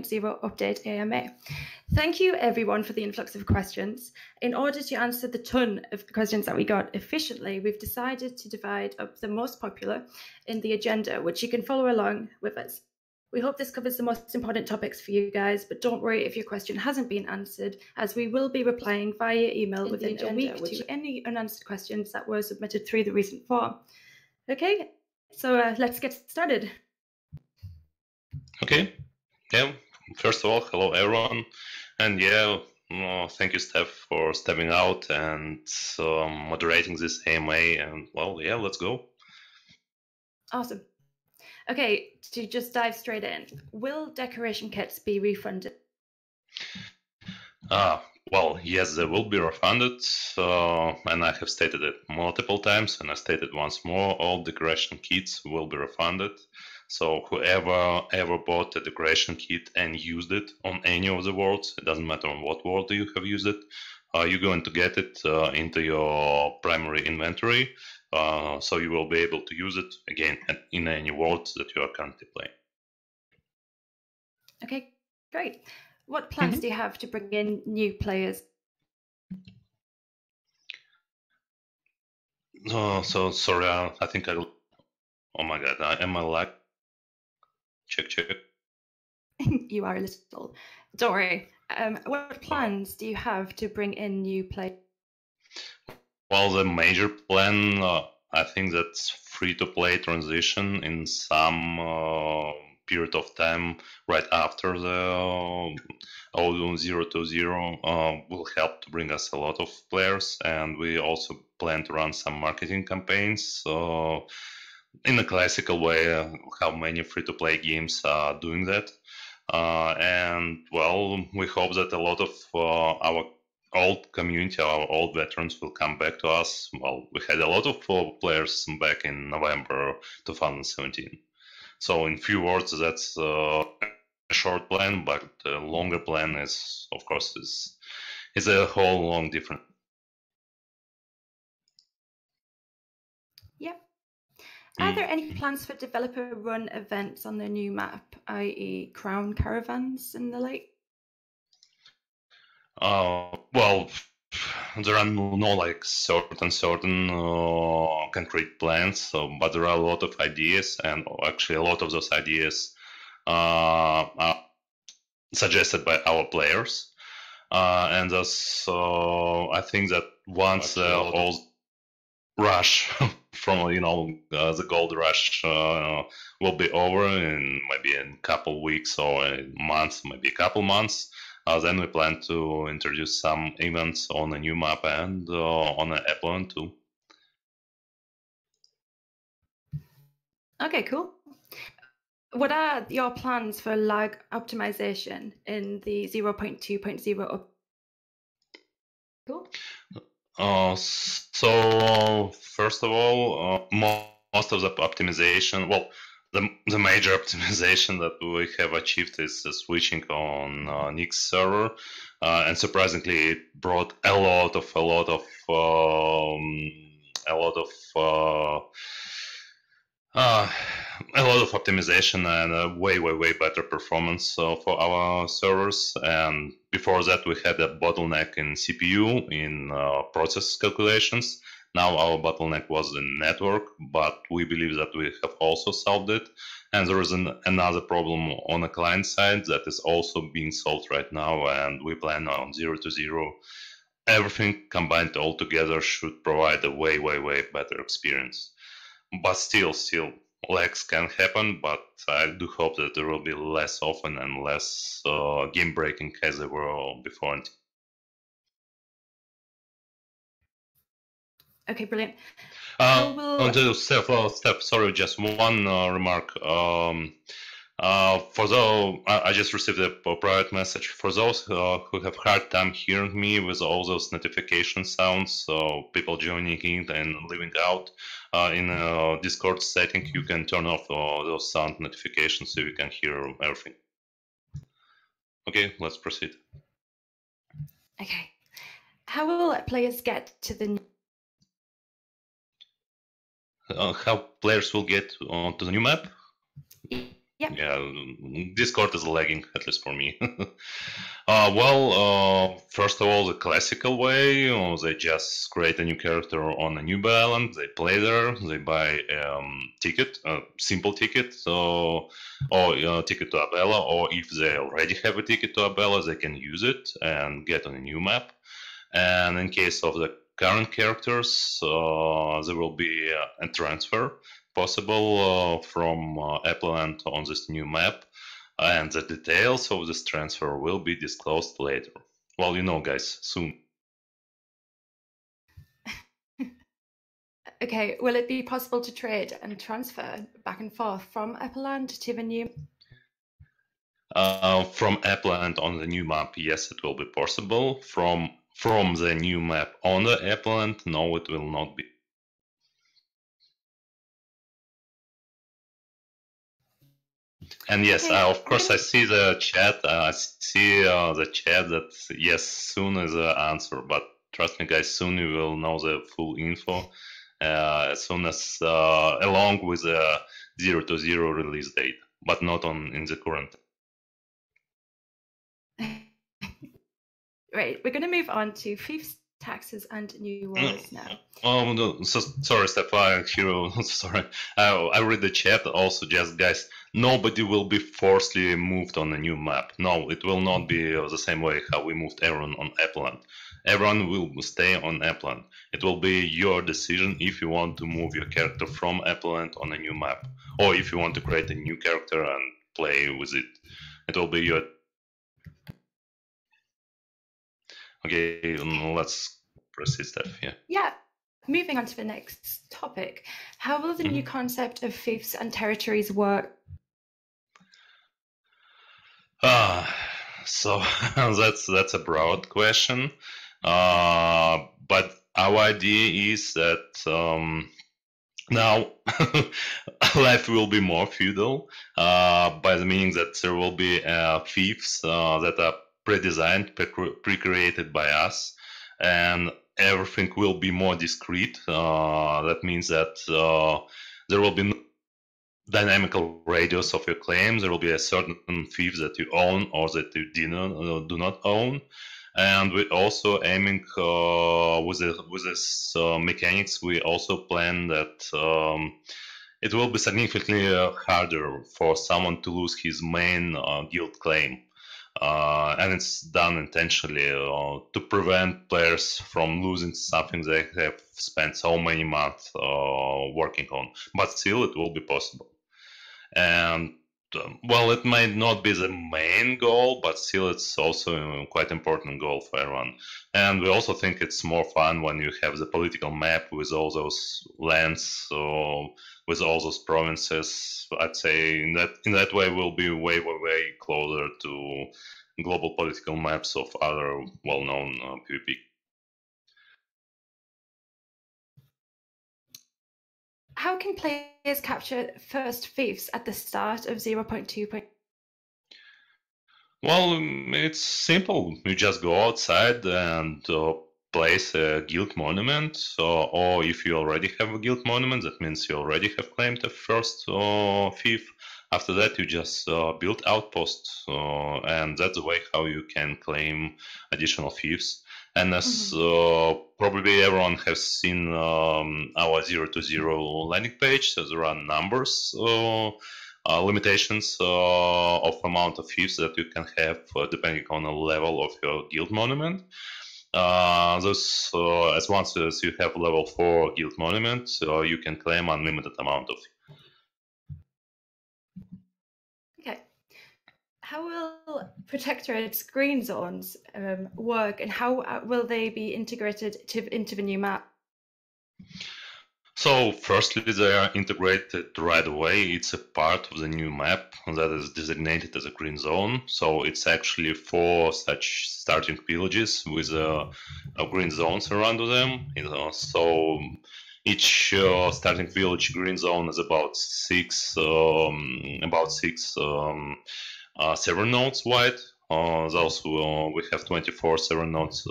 2.0 update AMA. Thank you everyone for the influx of questions. In order to answer the ton of questions that we got efficiently, we've decided to divide up the most popular in the agenda, which you can follow along with us. We hope this covers the most important topics for you guys, but don't worry if your question hasn't been answered, as we will be replying via email within a week to any unanswered questions that were submitted through the recent form. Okay, so let's get started. Okay, yeah, first of all, hello everyone, and yeah, thank you Steph for stepping out and moderating this AMA, and well, yeah, let's go. Awesome. Okay, to just dive straight in, will decoration kits be refunded? Well, yes, they will be refunded, and I have stated it multiple times, and I stated once more, all decoration kits will be refunded. So whoever ever bought a decoration kit and used it on any of the worlds, it doesn't matter on what world you have used it, you're going to get it into your primary inventory, so you will be able to use it again in any worlds that you are currently playing. Okay, great. What plans do you have to bring in new players? So sorry, I think I. Oh my god, am I live? Check. You are a little. Don't worry. What plans do you have to bring in new players? Well, the major plan, I think that's free-to-play transition in some period of time right after the 0.0 will help to bring us a lot of players, and we also plan to run some marketing campaigns in a classical way, how many free-to-play games are doing that. And well, we hope that a lot of our old community, our old veterans will come back to us. Well, we had a lot of players back in November 2017. So in few words, that's a short plan, but the longer plan is, of course, is a whole long different. Yep. Are there any plans for developer-run events on the new map, i.e. crown caravans and the like? Well, there are no like certain concrete plans, but there are a lot of ideas, and actually a lot of those ideas are suggested by our players, and thus I think that once all rush from the gold rush will be over in maybe in a couple weeks or a month, maybe a couple months. Then we plan to introduce some events on a new map and on an Appleton too. Okay, cool. What are your plans for lag optimization in the 0.2.0 up? Cool. So first of all, most of the optimization, well, the major optimization that we have achieved is switching on Nick's server, and surprisingly, it brought a lot of optimization and a way better performance for our servers. And before that, we had a bottleneck in CPU in process calculations. Now our bottleneck was in network, but we believe that we have also solved it. And there is another problem on the client side that is also being solved right now, and we plan on 0.0. Everything combined all together should provide a way better experience. But still, lags can happen, but I do hope that there will be less often and less game breaking as they were before. Okay, brilliant. Steph, sorry, just one remark. For those, I just received a private message. For those who have hard time hearing me with all those notification sounds, so people joining in and leaving out, in Discord setting, you can turn off those sound notifications so you can hear everything. Okay, let's proceed. Okay. How will players get to the... How players will get to the new map? Yeah, Discord is lagging, at least for me. First of all, the classical way, they just create a new character on a new island, they play there, they buy ticket, simple ticket, or ticket to Abella, or if they already have a ticket to Abella, they can use it and get on a new map. And in case of the current characters, there will be a transfer possible from Appleland on this new map, and the details of this transfer will be disclosed later. Well, you know, guys, soon. Okay, will it be possible to trade and transfer back and forth from Appleland to the new? From Appleland on the new map, yes, it will be possible. From the new map on the Appleland, no, it will not be. And yes, Okay, of course, I see the chat. I see the chat that yes, soon is the answer. But trust me, guys, soon you will know the full info. As soon as along with the 0.0 release date, but not in the current. Right, we're going to move on to Thieves, taxes, and new wars now. Oh, no, so, sorry, Stefan, Hero. Sorry, I read the chat. Also, just guys, nobody will be forcibly moved on a new map. No, it will not be the same way how we moved everyone on Appleland. Everyone will stay on Appleland. It will be your decision if you want to move your character from Appleland on a new map, or if you want to create a new character and play with it. It will be your. Okay, let's proceed, Steph. Yeah. Yeah. Moving on to the next topic, how will the new concept of fiefs and territories work? So that's a broad question, but our idea is that now life will be more feudal, by the meaning that there will be fiefs that are pre-designed, pre-created by us, and everything will be more discrete. That means that there will be no dynamical radius of your claims. There will be a certain fief that you own or that you do not own. And we're also aiming with this mechanics. We also plan that it will be significantly harder for someone to lose his main guild claim. And it's done intentionally to prevent players from losing something they have spent so many months working on. But still, it will be possible. And well, it might not be the main goal, but still it's also a quite important goal for everyone. And we also think it's more fun when you have the political map with all those lands, with all those provinces. I'd say in that way we'll be way closer to global political maps of other well-known PvP. How can players capture first fiefs at the start of 0.2? Well, it's simple. You just go outside and place a guild monument, or if you already have a guild monument, that means you already have claimed a first fief. After that, you just build outposts, and that's the way how you can claim additional fiefs. And as probably everyone has seen our 0.0 landing page, so there are numbers. Limitations of amount of fiefs that you can have depending on the level of your guild monument. As once as you have level 4 guild monument, you can claim unlimited amount of. Okay. How will protectorate's green zones work, and how will they be integrated into the new map? So firstly, they are integrated right away. It's a part of the new map that is designated as a green zone. So it's actually 4 such starting villages with green zones around them. So each starting village green zone is about 6 server nodes wide. Those we have 24 server nodes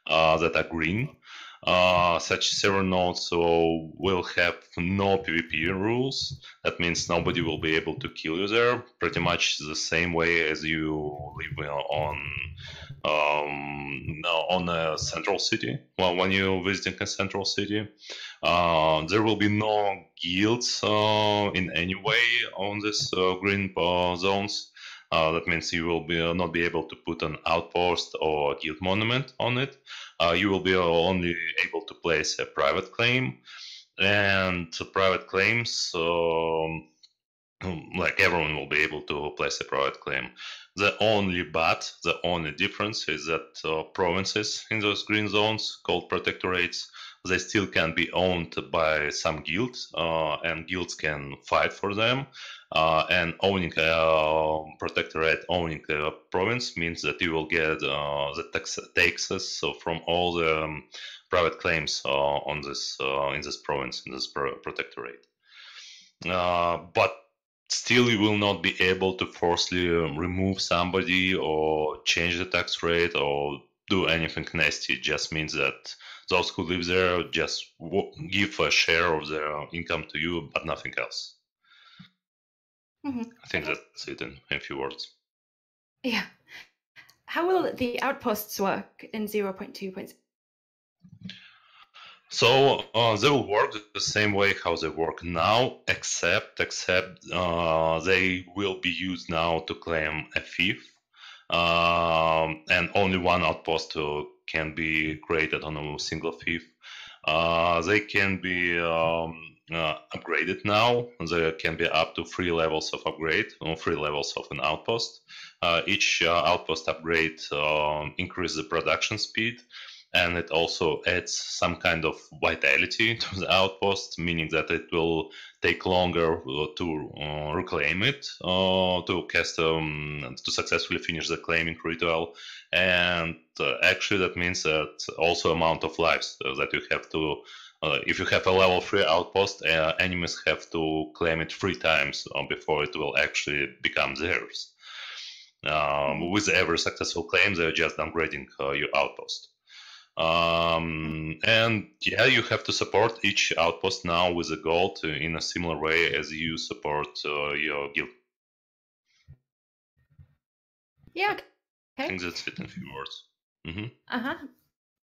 that are green. Such server nodes will have no PvP rules. That means nobody will be able to kill you there. Pretty much the same way as you live on a central city. Well, when you're visiting a central city, there will be no guilds in any way on this green zones. That means you will not be able to put an outpost or a guild monument on it. You will be only able to place a private claim, and private claims, like everyone will be able to place a private claim. The only difference is that provinces in those green zones called protectorates, they still can be owned by some guilds, and guilds can fight for them. And owning a protectorate, owning a province means that you will get the taxes from all the private claims on this in this province, in this protectorate. But still, you will not be able to forcibly remove somebody or change the tax rate or do anything nasty. It just means that those who live there just give a share of their income to you, but nothing else. Mm-hmm. I think that's it in a few words. Yeah. How will the outposts work in 0.2.0? So they will work the same way how they work now, except they will be used now to claim a fief, and only one outpost can be created on a single fief. They can be upgraded now. There can be up to 3 levels of upgrade, or 3 levels of an outpost. Each outpost upgrade increases the production speed, and it also adds some kind of vitality to the outpost, meaning that it will take longer to reclaim it, to cast to successfully finish the claiming ritual. And actually that means that also amount of lives that you have to, if you have a level 3 outpost, enemies have to claim it 3 times before it will actually become theirs. With every successful claim, they're just downgrading your outpost. And yeah, you have to support each outpost now with a gold in a similar way as you support your guild. Yeah, okay. I think that's it in a few words. Mm-hmm.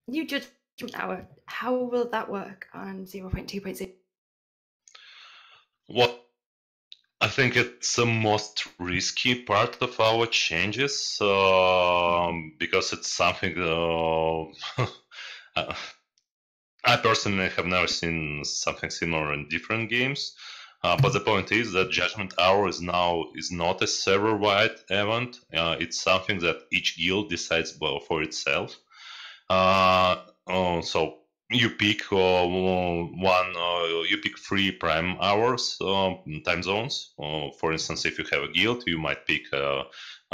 New judgment hour. How will that work on 0.2.0? What I think it's the most risky part of our changes, because it's something I personally have never seen something similar in different games. But the point is that Judgment Hour is not a server-wide event. It's something that each guild decides for itself. So you pick you pick 3 prime hours, time zones. For instance, if you have a guild, you might pick a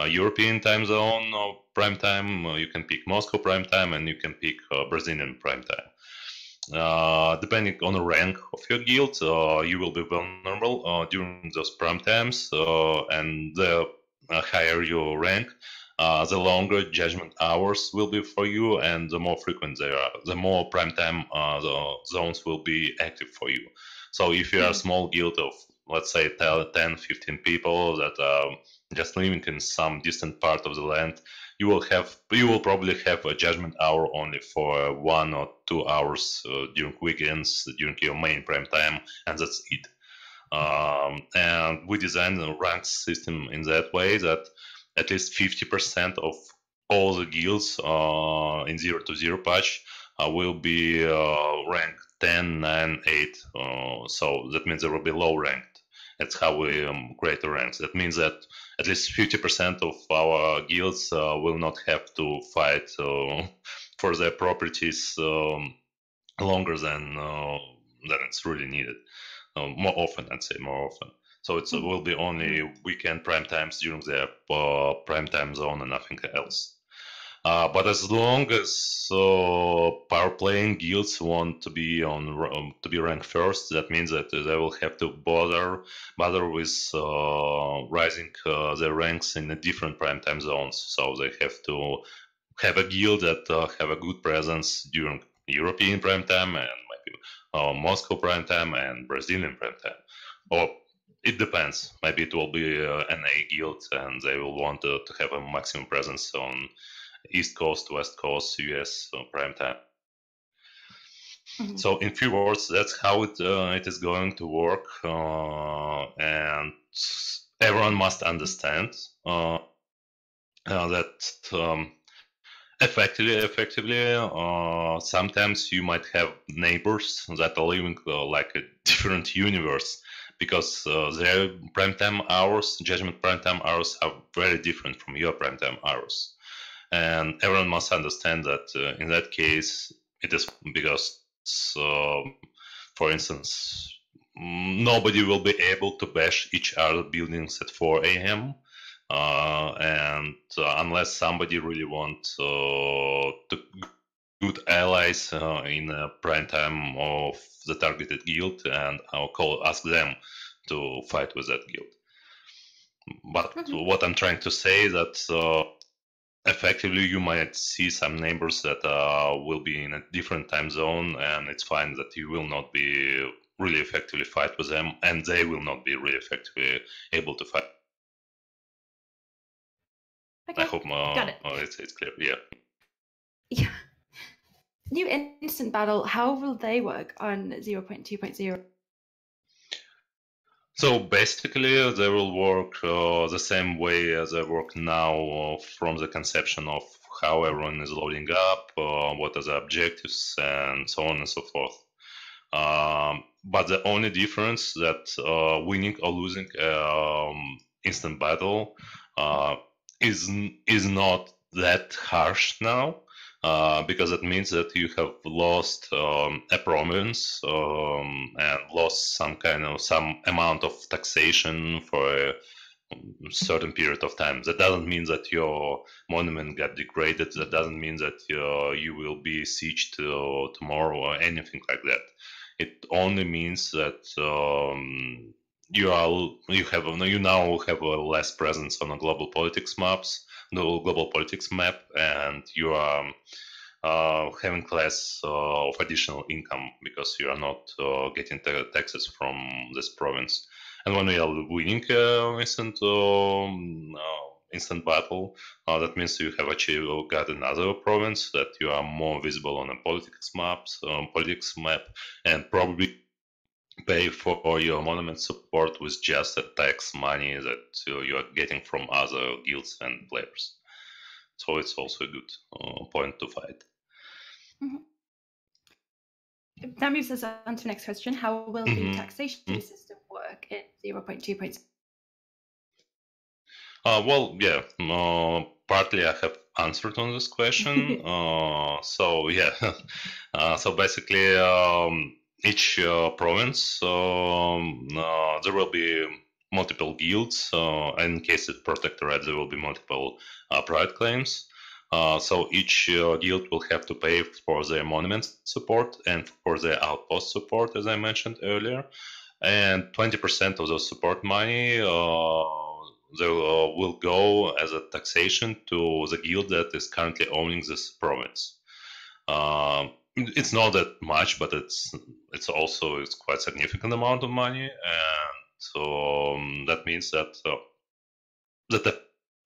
European time zone prime time. You can pick Moscow prime time, and you can pick Brazilian prime time. Depending on the rank of your guild, you will be vulnerable during those prime times, and the higher your rank, the longer judgment hours will be for you, and the more frequent they are, the more prime time the zones will be active for you. So if you are a small guild of, let's say, 10, 15 people that are just living in some distant part of the land, you will probably have a judgment hour only for 1 or 2 hours during weekends, during your main prime time, and that's it. And we designed a rank system in that way that at least 50% of all the guilds in 0.2.0 patch will be ranked 10, 9, 8. So that means there will be low ranked. That's how we create the ranks. That means that at least 50% of our guilds will not have to fight for their properties longer than it's really needed. More often, I'd say more often. So it will be only weekend prime times during their prime time zone and nothing else. But as long as power playing guilds want to be ranked first, that means that they will have to bother with rising their ranks in the different prime time zones. So they have to have a guild that have a good presence during European prime time and maybe Moscow prime time and Brazilian prime time. Or it depends. Maybe it will be an A guild and they will want to have a maximum presence on East Coast, West Coast, US prime time. So in few words, that's how it is going to work, and everyone must understand that effectively, sometimes you might have neighbors that are living like a different universe because their prime time hours, judgment prime time hours, are very different from your prime time hours, and everyone must understand that in that case, it is because. For instance, nobody will be able to bash each other buildings at 4 a.m. And unless somebody really wants to good allies in prime time of the targeted guild, and I'll ask them to fight with that guild. But what I'm trying to say is that effectively you might see some neighbors that will be in a different time zone, and it's fine that you will not be really effectively fight with them, and they will not be really effectively able to fight. Okay. I hope Got it. It's clear. Yeah. Yeah. New instant battle, how will they work on 0.2.0? So basically, they will work the same way as they work now from the conception of how everyone is loading up, what are the objectives, and so on and so forth. But the only difference that winning or losing instant battle is not that harsh now. Because it means that you have lost a province and lost some amount of taxation for a certain period of time. That doesn't mean that your monument got degraded. That doesn't mean that you will be sieged tomorrow or anything like that. It only means that you now have a less presence on the global politics map, and you are having less of additional income because you are not getting taxes from this province. And when we are winning instant battle, that means you have actually got another province that you are more visible on a politics map, and probably pay for your monument support with just the tax money that you are getting from other guilds and players. So it's also a good point to fight. That moves us on to the next question. How will the taxation system work in 0.2.0? Well, yeah, partly I have answered on this question. So yeah, so basically each province, there will be multiple guilds. In case it's protectorate, there will be multiple private claims. So each guild will have to pay for their monument support and for their outpost support, as I mentioned earlier. And 20% of the support money will go as a taxation to the guild that is currently owning this province. It's not that much, but it's quite significant amount of money, and so that means that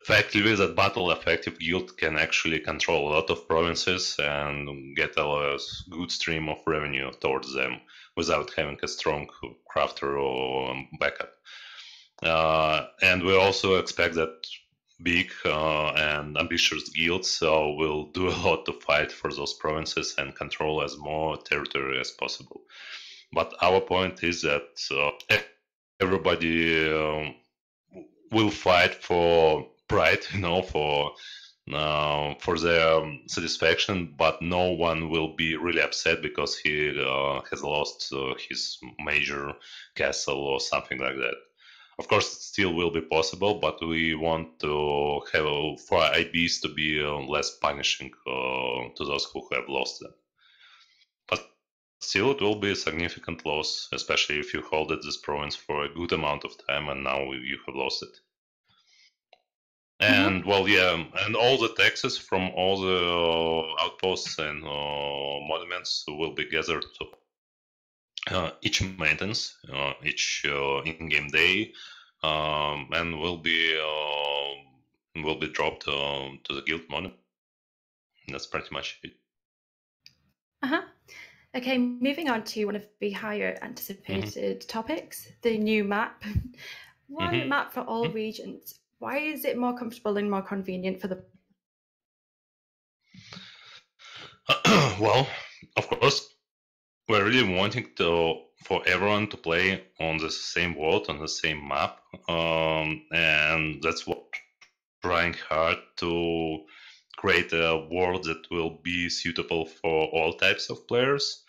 effectively that battle effective guild can actually control a lot of provinces and get a good stream of revenue towards them without having a strong crafter or backup. And we also expect that big and ambitious guilds will do a lot to fight for those provinces and control as more territory as possible. But our point is that everybody will fight for pride, for their satisfaction, but no one will be really upset because he has lost his major castle or something like that. Of course, it still will be possible, but we want to have for IBs to be less punishing to those who have lost them. But still, it will be a significant loss, especially if you hold this province for a good amount of time and now you have lost it. And and all the taxes from all the outposts and monuments will be gathered each maintenance, each in-game day, and will be dropped to the guild monument. That's pretty much it. Okay, moving on to one of the higher anticipated topics, the new map. One map for all regions. Why is it more comfortable and more convenient for the... Well, of course, we're really wanting for everyone to play on the same world, on the same map, and that's what trying hard to create a world that will be suitable for all types of players.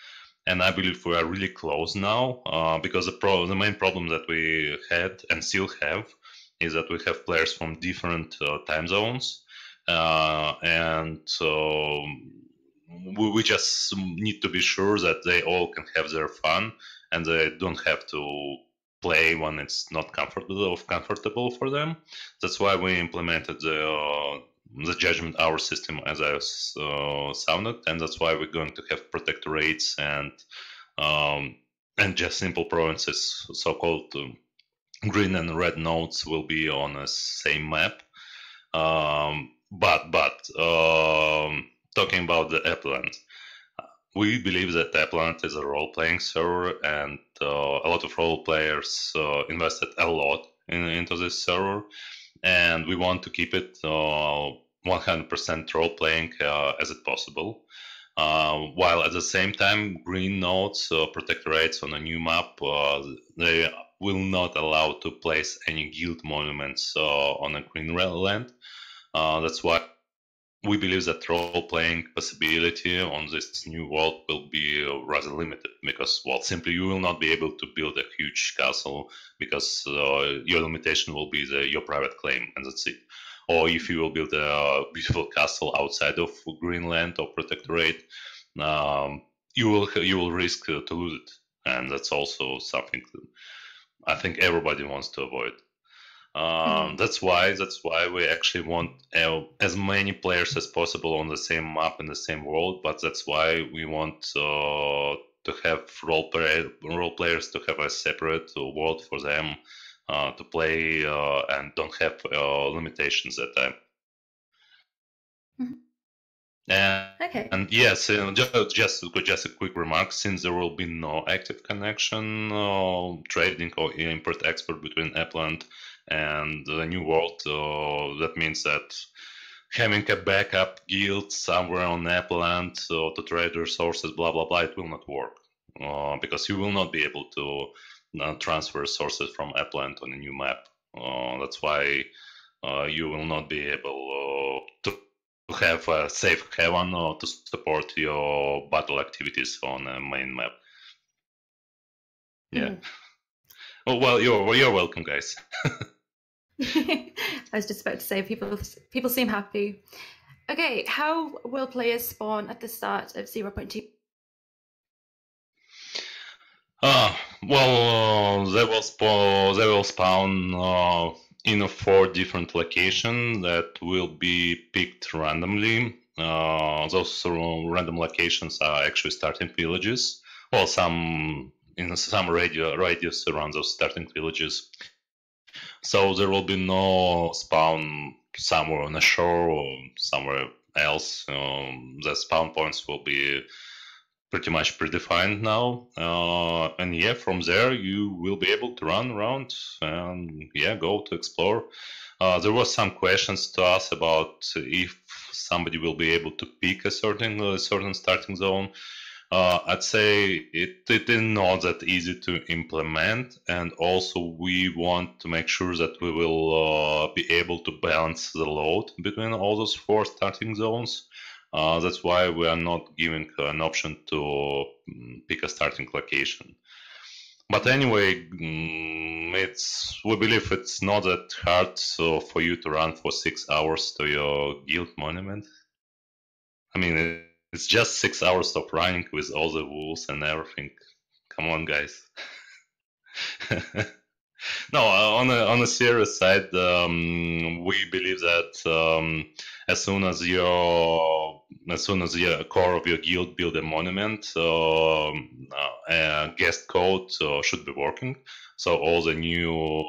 And I believe we are really close now, because the main problem that we had and still have is that we have players from different time zones, and we just need to be sure that they all can have their fun and they don't have to play when it's not comfortable for them. That's why we implemented the judgment hour system, as I sounded, and that's why we're going to have protectorates and just simple provinces, so-called green and red nodes, will be on the same map. But talking about the Appland, we believe that Appland is a role-playing server, and a lot of role players invested a lot into this server, and we want to keep it 100% role-playing as it possible. While at the same time, green nodes, protectorates on a new map, they will not allow to place any guild monuments on a green land. That's why we believe that role-playing possibility on this new world will be rather limited, because, well, simply you will not be able to build a huge castle, because your limitation will be your private claim, and that's it. Or if you will build a beautiful castle outside of Greenland or Protectorate, you will risk to lose it, and that's also something that I think everybody wants to avoid. That's why we actually want as many players as possible on the same map in the same world. But that's why we want to have role players to have a separate world for them to play and don't have limitations that time. And yes, just a quick remark. Since there will be no active connection, trading or import-export between Appland and the new world, that means that having a backup guild somewhere on Appland to trade resources, blah blah blah, it will not work, because you will not be able to transfer resources from Appland on a new map. That's why you will not be able to have a safe haven to support your battle activities on a main map. Yeah. Oh, well, you're welcome, guys. I was just about to say, people seem happy. Okay, how will players spawn at the start of 0.2? Well, they will spawn in 4 different locations that will be picked randomly. Those random locations are actually starting villages, or some radius around those starting villages. So there will be no spawn somewhere on the shore or somewhere else. The spawn points will be pretty much predefined now, and yeah, from there you will be able to run around and go to explore. There were some questions to us about if somebody will be able to pick a certain starting zone. I'd say it is not that easy to implement, and also we want to make sure that we will be able to balance the load between all those 4 starting zones. That's why we are not giving an option to pick a starting location. But anyway, we believe it's not that hard for you to run for 6 hours to your guild monument. I mean, it's just 6 hours of running with all the rules and everything. Come on, guys. No, on a serious side, we believe that as soon as your core of your guild build a monument, a guest code should be working. So all the new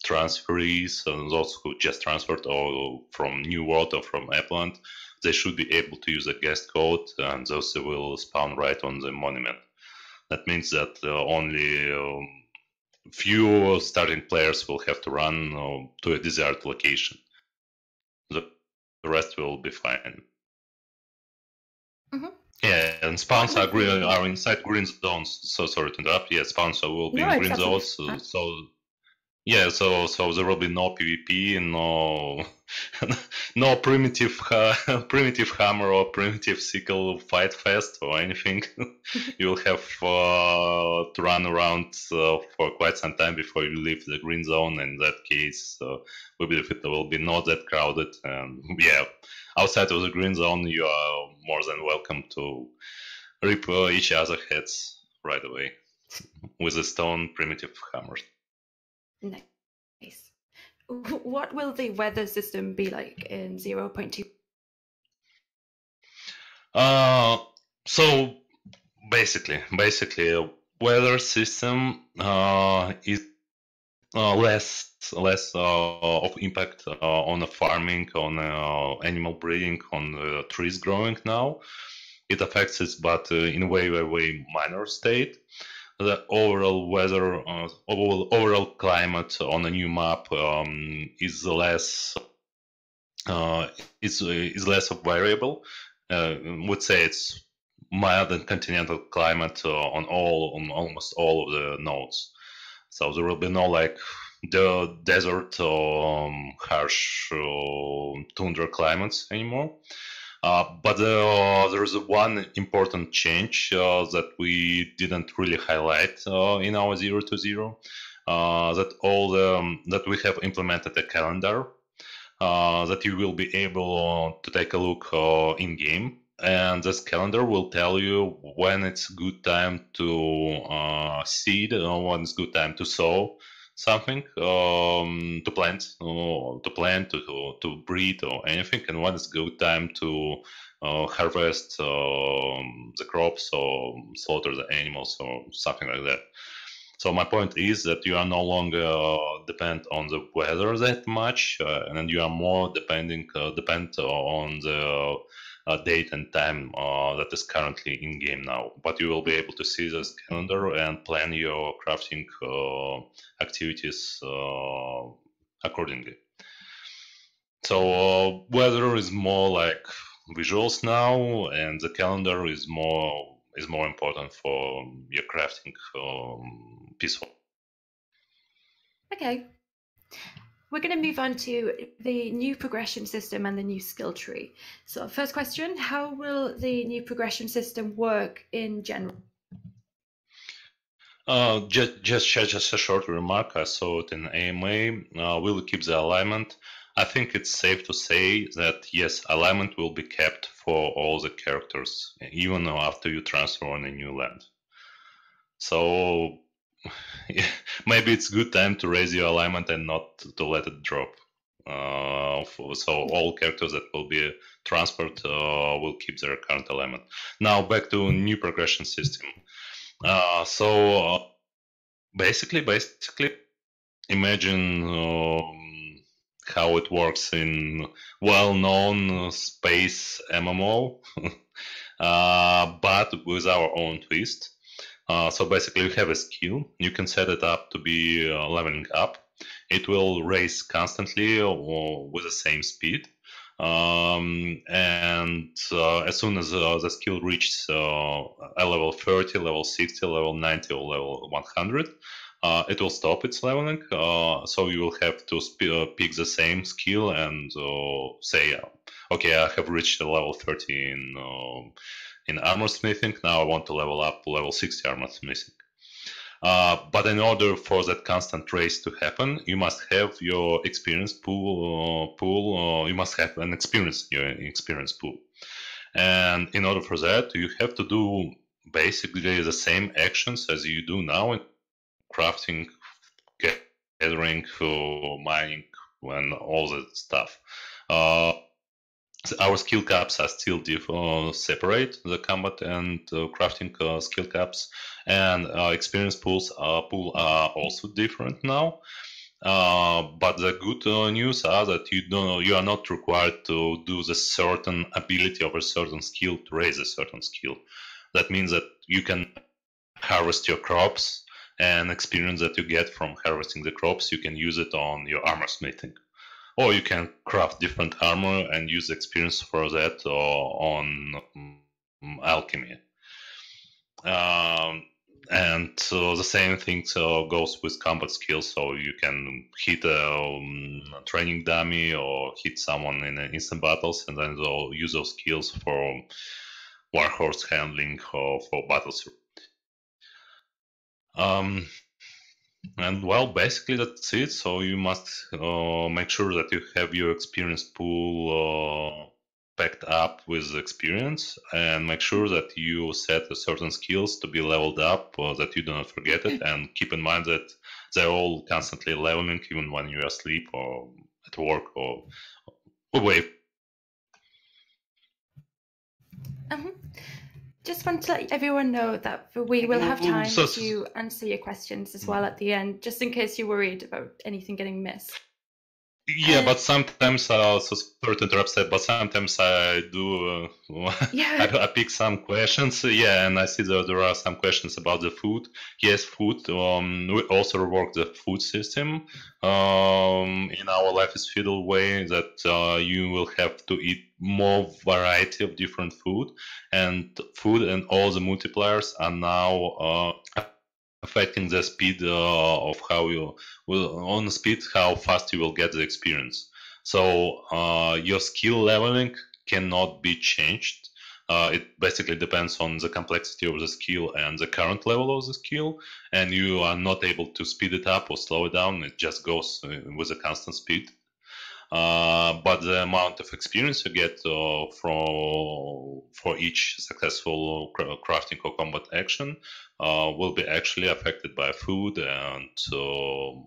transferees and those who just transferred or from New World or from Appland, they should be able to use a guest code, and those will spawn right on the monument. That means that only few starting players will have to run to a desired location. The rest will be fine. Mm-hmm. Yeah, and spawns are inside green zones. So sorry to interrupt. Yeah, spawns will be in green zones. So yeah, so there will be no PvP, no no primitive hammer or primitive sickle fight fest or anything. You'll have to run around for quite some time before you leave the green zone. In that case, we believe it will be not that crowded. And yeah, outside of the green zone, you are more than welcome to rip each other heads right away with a stone primitive hammers. Nice. What will the weather system be like in 0.2? So basically, weather system is less of impact on the farming, on animal breeding, on trees growing now. It affects it, but in a way minor state. The overall weather, overall climate on a new map is less is less of variable. Would say it's mild and continental climate on almost all of the nodes. So there will be no like the desert or harsh tundra climates anymore. But there is one important change that we didn't really highlight in our 0.2.0. That we have implemented a calendar that you will be able to take a look in game, and this calendar will tell you when it's good time to seed, when it's good time to sow something, to plant, to breed or anything, and when it's good time to harvest the crops or slaughter the animals or something like that. So my point is that you are no longer depend on the weather that much, and you are more depend on the date and time that is currently in game now. But you will be able to see this calendar and plan your crafting activities accordingly. So weather is more like visuals now, and the calendar is more important for your crafting peaceful. Okay. We're going to move on to the new progression system and the new skill tree. So first question, how will the new progression system work in general? Just a short remark. I saw it in AMA. Will keep the alignment? I think it's safe to say that yes, alignment will be kept for all the characters, even after you transfer on a new land. So maybe it's good time to raise your alignment and not to let it drop. So all characters that will be transferred will keep their current alignment. Now back to new progression system. So basically, imagine how it works in well-known space MMO, but with our own twist. So basically, you have a skill. You can set it up to be leveling up. It will raise constantly with the same speed. And as soon as the skill reaches a level 30, level 60, level 90, or level 100, it will stop its leveling. So you will have to pick the same skill and say, okay, I have reached a level 30 in armor smithing. Now I want to level up to level 60 armor smithing. But in order for that constant race to happen, you must have your experience pool. You must have an experience pool, and in order for that, you have to do basically the same actions as you do now in crafting gathering, mining, and all that stuff. Our skill caps are still separate, the combat and crafting skill caps, and experience pool are also different now. But the good news are that you are not required to do the certain ability of a certain skill to raise a certain skill. That means that you can harvest your crops, and experience that you get from harvesting the crops, you can use it on your armor smithing. Or you can craft different armor and use experience for that on alchemy. And the same thing goes with combat skills. So you can hit a training dummy or hit someone in instant battles, and then they'll use those skills for warhorse handling or for battles. And well, basically that's it. So you must make sure that you have your experience pool packed up with experience, and make sure that you set certain skills to be leveled up, that you do not forget it, and keep in mind that they're all constantly leveling, even when you're asleep or at work or away. Just want to let everyone know that we will have time to answer your questions as well at the end, just in case you're worried about anything getting missed. Yeah, but sometimes, so sorry to interrupt, but sometimes I do, I pick some questions, and I see that there are some questions about the food. Yes, food, we also work the food system in our Life is Feudal way, that you will have to eat more variety of different food, and all the multipliers are now affecting the speed of how you will on speed how fast you will get the experience. So your skill leveling cannot be changed. It basically depends on the complexity of the skill and the current level of the skill, and you are not able to speed it up or slow it down. It just goes with a constant speed. But the amount of experience you get for each successful crafting or combat action will be actually affected by food and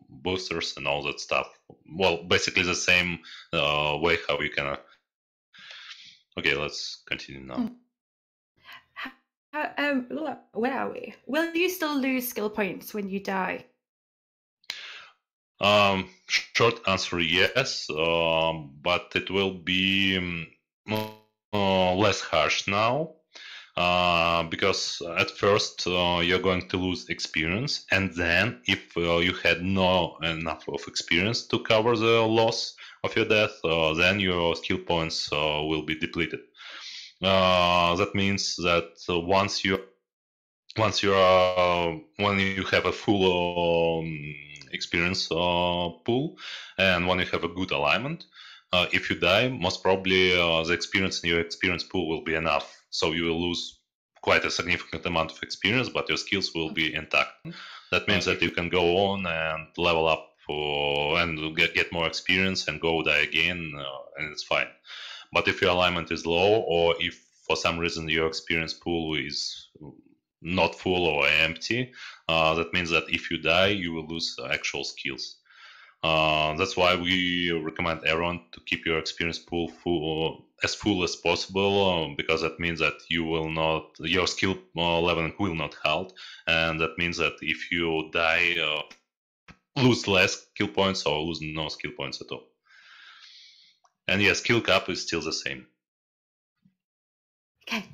boosters and all that stuff. Well, basically the same way how you can. Okay, let's continue now. Where are we? Will you still lose skill points when you die? Short answer, yes, but it will be less harsh now. Because at first you're going to lose experience, and then if you had no enough of experience to cover the loss of your death, then your skill points will be depleted. That means that when you have a full experience pool, and when you have a good alignment, if you die, most probably the experience in your experience pool will be enough. So you will lose quite a significant amount of experience, but your skills will be intact. That means that you can go on and level up and get more experience and go die again, and it's fine. But if your alignment is low, or if for some reason your experience pool is not full or empty, that means that if you die, you will lose actual skills. That's why we recommend everyone to keep your experience pool as full as possible, because that means that your skill leveling will not halt, and that means that if you die, lose less skill points or lose no skill points at all. And yeah, skill cap is still the same. Okay.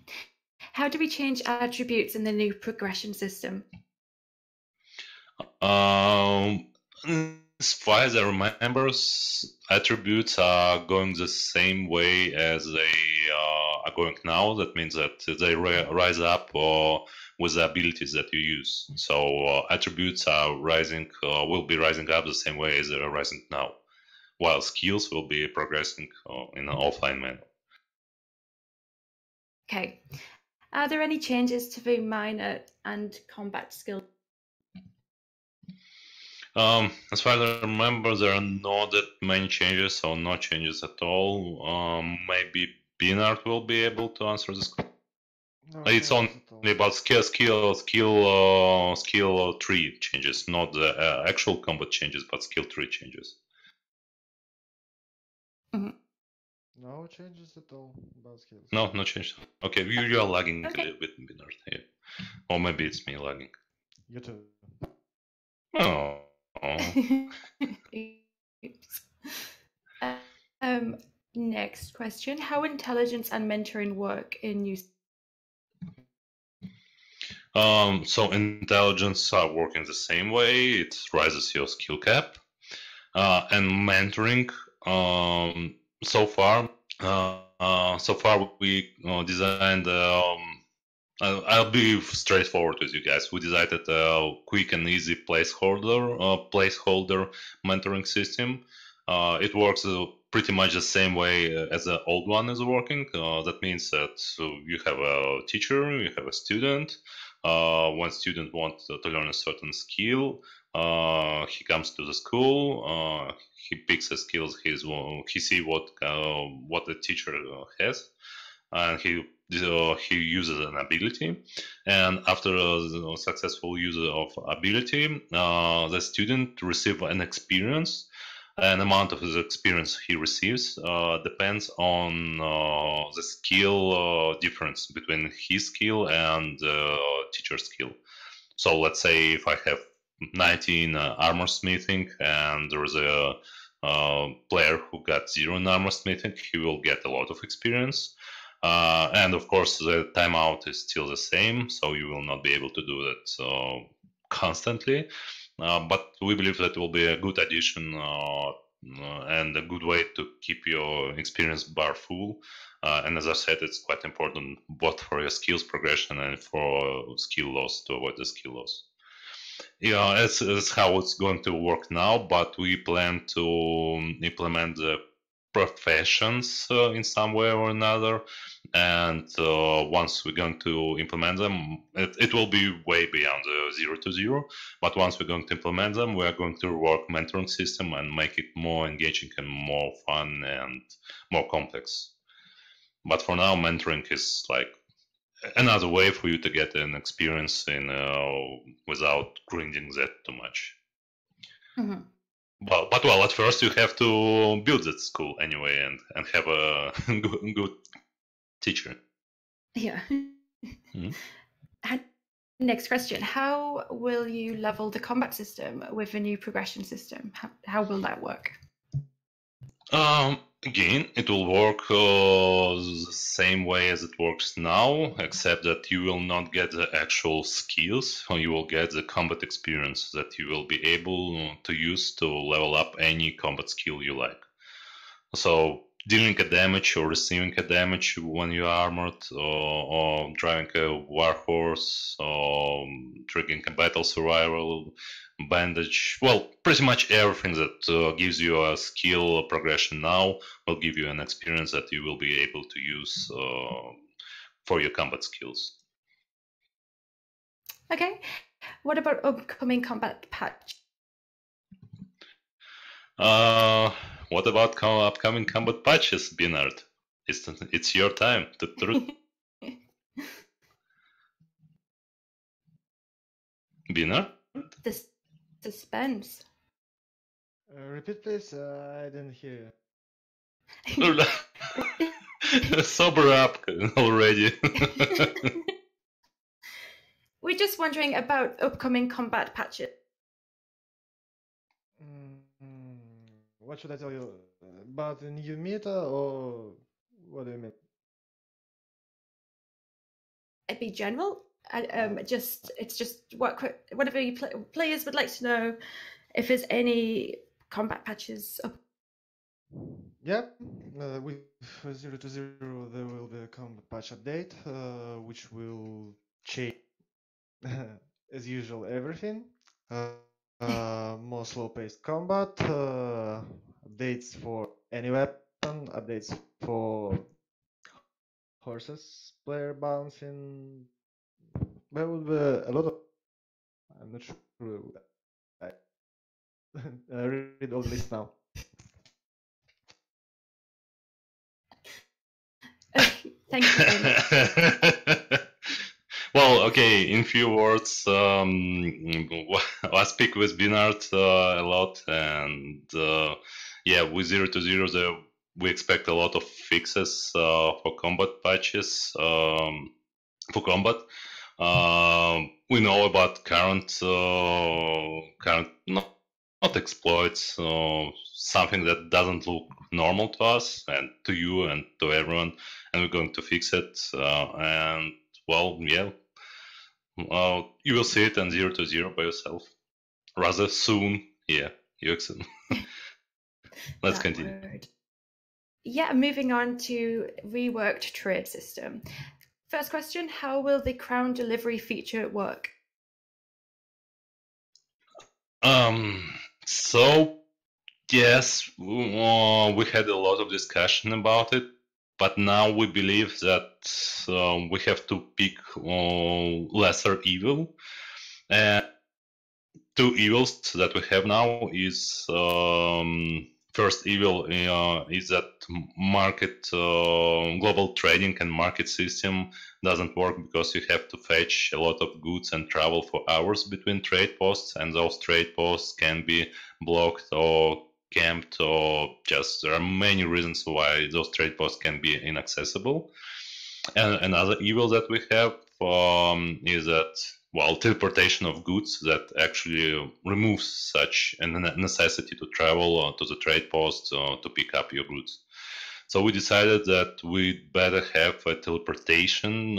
How do we change attributes in the new progression system? As far as I remember, attributes are going the same way as they are going now. That means that they rise up with the abilities that you use. So attributes are will be rising up the same way as they are rising now, while skills will be progressing in an offline manner. Okay. Are there any changes to the minor and combat skills? As far as I remember, there are not that many changes, or no changes at all. Maybe Binard will be able to answer this question. No It's only changes at all. about skill tree changes, not the actual combat changes, but skill tree changes. No changes at all about skills. No change. Okay, you are lagging Okay. a little bit, Bernard. Yeah. Or maybe it's me lagging. You too. Oh. Oops. Next question. How intelligence and mentoring work in New So intelligence working the same way. It rises your skill cap. And mentoring. So far we designed. I'll be straightforward with you guys. We designed a quick and easy placeholder mentoring system. It works pretty much the same way as the old one is working. That means that you have a teacher, you have a student. One student wants to learn a certain skill. He comes to the school. He picks the skills. He see what the teacher has, and he uses an ability. And after the successful use of ability, the student receives an experience. An amount of his experience he receives depends on the skill difference between his skill and teacher's skill. So let's say if I have 19 armor smithing and there is a player who got 0 in armor smithing, he will get a lot of experience. And of course, the timeout is still the same, so you will not be able to do that constantly. But we believe that will be a good addition and a good way to keep your experience bar full. And as I said, it's quite important both for your skills progression and for skill loss, to avoid the skill loss. Yeah, that's how it's going to work now, but we plan to implement the professions in some way or another. And once we're going to implement them, it will be way beyond the 0 to 0. But once we're going to implement them, we are going to work mentoring system and make it more engaging and more fun and more complex. But for now, mentoring is like another way for you to get an experience in without grinding that too much. Mm-hmm. But well, at first you have to build that school anyway and have a good teacher. Yeah. Mm-hmm. Next question. How will you level the combat system with a new progression system? How will that work? Again, it will work the same way as it works now, except that you will not get the actual skills, or you will get the combat experience that you will be able to use to level up any combat skill you like. So dealing a damage or receiving a damage when you are armored, or driving a warhorse, or triggering a battle survival, bandage, well, pretty much everything that gives you a skill progression now will give you an experience that you will be able to use for your combat skills. Okay. What about upcoming combat patch? What about upcoming combat patches, Bernard? It's your time to Bernard? The suspense. Repeat, please. I didn't hear you. Sober up already. We're just wondering about upcoming combat patches. What should I tell you? About the new meta, or what do you mean? It'd be general. It's just whatever players would like to know if there's any combat patches up. Yeah, with 0 to 0 there will be a combat patch update, which will change, as usual, everything. More slow-paced combat, updates for any weapon, updates for horses, player bouncing. There will be a lot of. I'm not sure. I read all the list now. Okay, thank you very much. Okay, in few words, I speak with Binard a lot, and yeah, with 0.0 there we expect a lot of fixes for combat patches for combat. We know about current not exploits, something that doesn't look normal to us and to you and to everyone, and we're going to fix it. And well, yeah, you will see it on 0.0 by yourself rather soon. Yeah, Yuxin. Let's continue. Word. Yeah, moving on to reworked trade system. First question, how will the crown delivery feature work? So yes, we had a lot of discussion about it, but now we believe that we have to pick lesser evil. And two evils that we have now is first evil is that market global trading and market system doesn't work because you have to fetch a lot of goods and travel for hours between trade posts, and those trade posts can be blocked or camped, or just there are many reasons why those trade posts can be inaccessible. And another evil that we have is that, well, teleportation of goods that actually removes such a necessity to travel to the trade post to pick up your goods. So we decided that we'd better have a teleportation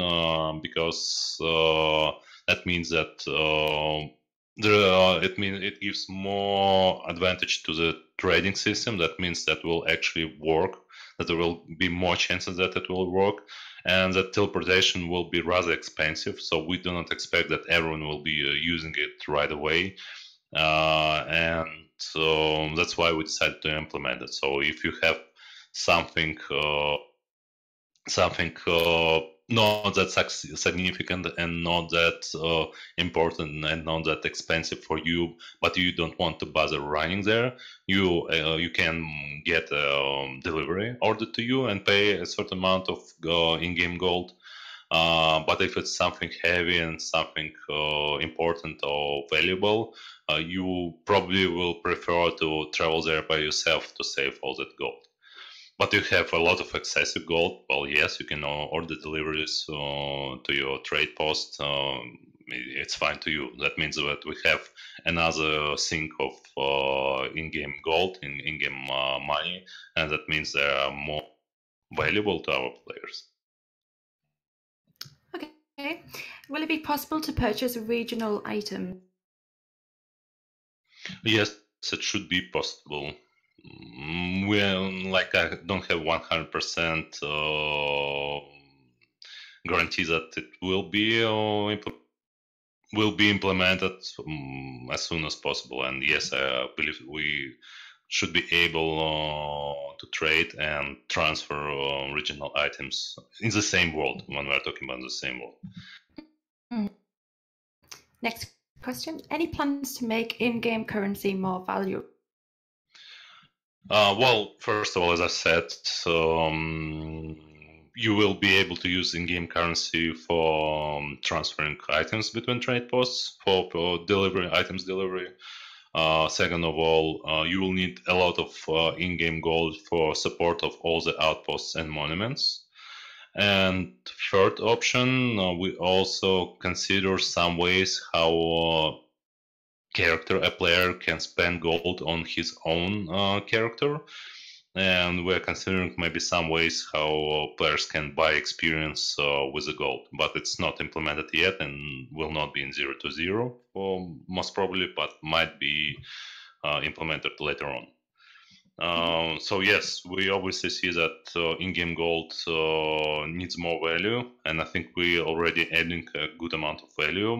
because that means that it gives more advantage to the trading system. That means that will actually work, that there will be more chances that it will work, and that teleportation will be rather expensive. So we do not expect that everyone will be using it right away, and so that's why we decided to implement it. So if you have something not that significant and not that important and not that expensive for you, but you don't want to bother running there, you can get a delivery ordered to you and pay a certain amount of in-game gold. But if it's something heavy and something important or valuable, you probably will prefer to travel there by yourself to save all that gold. But you have a lot of excessive gold. Well, yes, you can order deliveries to your trade post. It's fine to you. That means that we have another sink of in-game gold, in-game money, and that means they are more valuable to our players. Okay. Will it be possible to purchase regional items? Yes, it should be possible. Well, like I don't have 100% guarantee that it will be implemented as soon as possible. And yes, I believe we should be able to trade and transfer regional items in the same world when we're talking about the same world. Next question. Any plans to make in-game currency more valuable? Well, first of all, as I said, you will be able to use in-game currency for transferring items between trade posts for items delivery. Second of all, you will need a lot of in-game gold for support of all the outposts and monuments. And third option, we also consider some ways how a player can spend gold on his own character. And we're considering maybe some ways how players can buy experience with the gold, but it's not implemented yet and will not be in 0.0, most probably, but might be implemented later on. So yes, we obviously see that in-game gold needs more value, and I think we already adding a good amount of value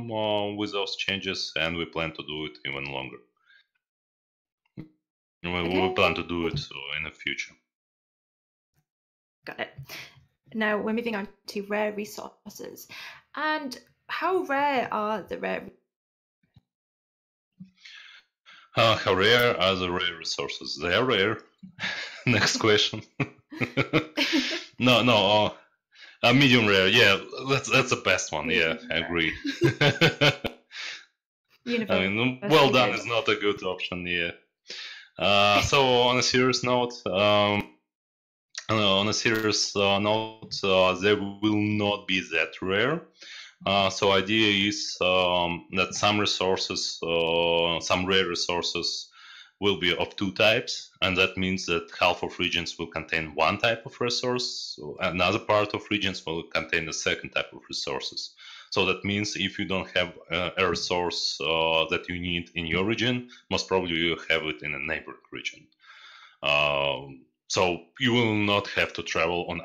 with those changes, and we plan to do it even longer. We plan to do it in the future. Got it. Now we're moving on to rare resources. And how rare are the rare? How rare are the rare resources? They are rare. Next question. No. Medium rare, yeah, that's the best one. Yeah, I agree. I mean, well done is not a good option. Yeah. So on a serious note, there will not be that rare. So idea is that some resources, some rare resources, will be of two types, and that means that half of regions will contain one type of resource, another part of regions will contain the second type of resources. So that means if you don't have a resource that you need in your region, most probably you have it in a neighboring region. So you will not have to travel on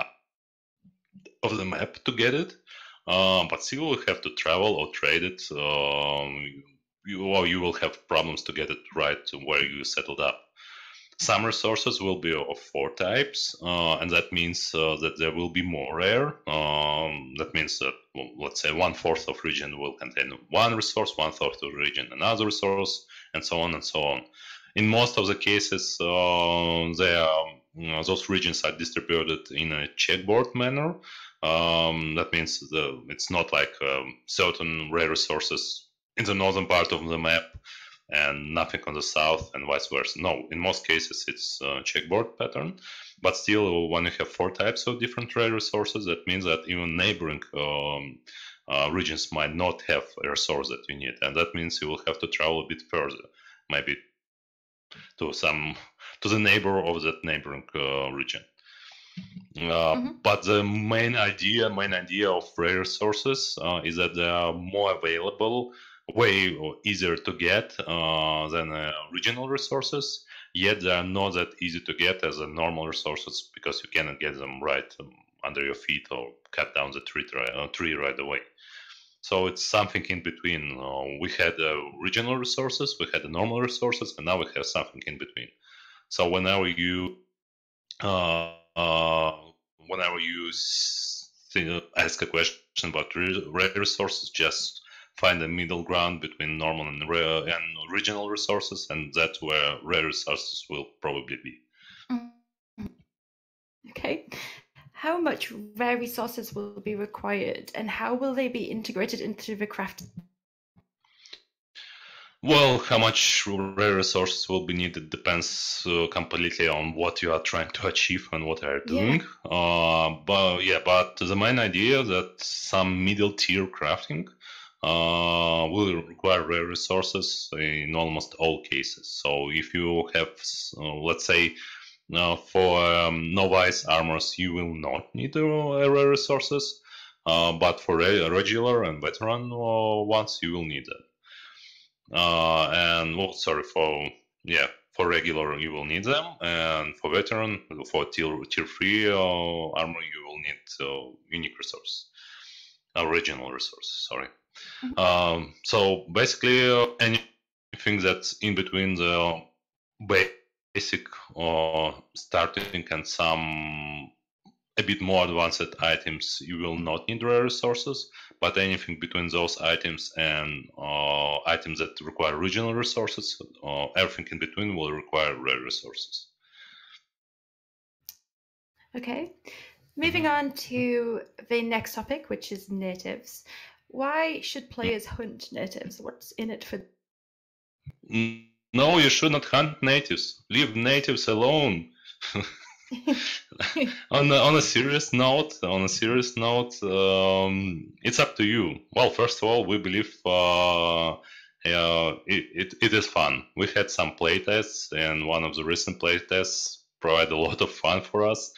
of the map to get it, but still will have to travel or trade it. You will have problems to get it right to where you settled up. Some resources will be of four types, and that means that there will be more rare. That means that, well, let's say 1/4 of region will contain one resource, 1/4 of the region another resource, and so on and so on. In most of the cases, those regions are distributed in a checkerboard manner. That means it's not like certain rare resources in the northern part of the map and nothing on the south and vice versa. No, in most cases it's a checkerboard pattern, but still when you have four types of different rare resources, that means that even neighboring regions might not have a resource that you need, and that means you will have to travel a bit further, maybe to the neighbor of that neighboring region. But the main idea of rare resources is that they are more available, way easier to get than regional resources. Yet they are not that easy to get as normal resources because you cannot get them right under your feet or cut down the tree right away. So it's something in between. We had regional resources, we had the normal resources, and now we have something in between. So whenever you ask a question about rare resources, just find a middle ground between normal and regional resources, and that's where rare resources will probably be. Okay. How much rare resources will be required, and how will they be integrated into the craft? Well, how much rare resources will be needed depends completely on what you are trying to achieve and what you are doing. But the main idea that some middle tier crafting will require rare resources in almost all cases. So if you have, let's say, for novice armors, you will not need rare resources, but for regular and veteran ones, you will need them. For regular you will need them, and for veteran, for tier 3 armor, you will need unique resource, original resource. Sorry. So basically, anything that's in between the basic starting and some a bit more advanced items, you will not need rare resources, but anything between those items and items that require regional resources, everything in between will require rare resources. Okay. Moving on to the next topic, which is natives. Why should players hunt natives? What's in it for them? No, you should not hunt natives. Leave natives alone. on a serious note, it's up to you. Well, first of all, we believe it is fun. We had some playtests, and one of the recent playtests provided a lot of fun for us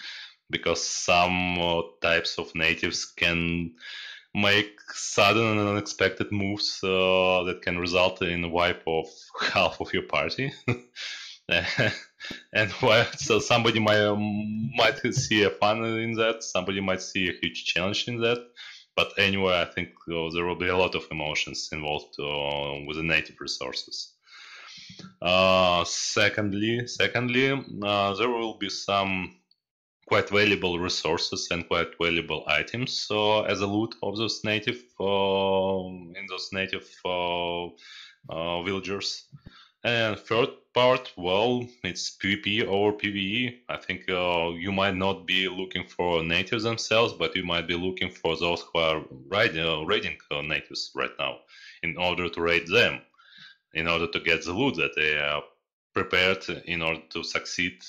because some types of natives can make sudden and unexpected moves that can result in a wipe of half of your party. And so somebody might see a fun in that, somebody might see a huge challenge in that, but anyway, I think there will be a lot of emotions involved with the native resources. Secondly, there will be some quite valuable resources and quite valuable items as a loot of those native villagers. And third part, well, it's PvP or PvE. I think you might not be looking for natives themselves, but you might be looking for those who are raiding natives right now in order to raid them, in order to get the loot that they are prepared in order to succeed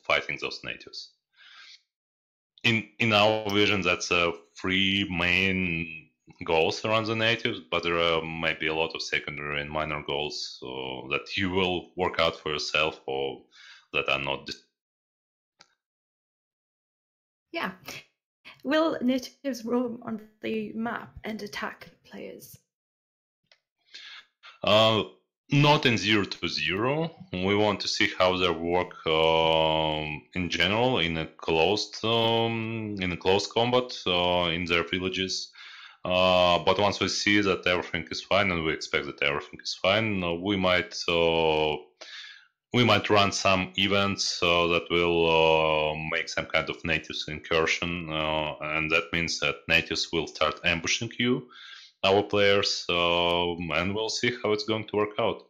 fighting those natives. In our vision, that's three main goals around the natives, but there might be a lot of secondary and minor goals that you will work out for yourself or that are not. Yeah. Will natives roam on the map and attack players? Not in 0-0. We want to see how they work in general in a closed combat in their villages. But once we see that everything is fine, and we expect that everything is fine, we might run some events that will make some kind of natives incursion, and that means that natives will start ambushing our players, and we'll see how it's going to work out.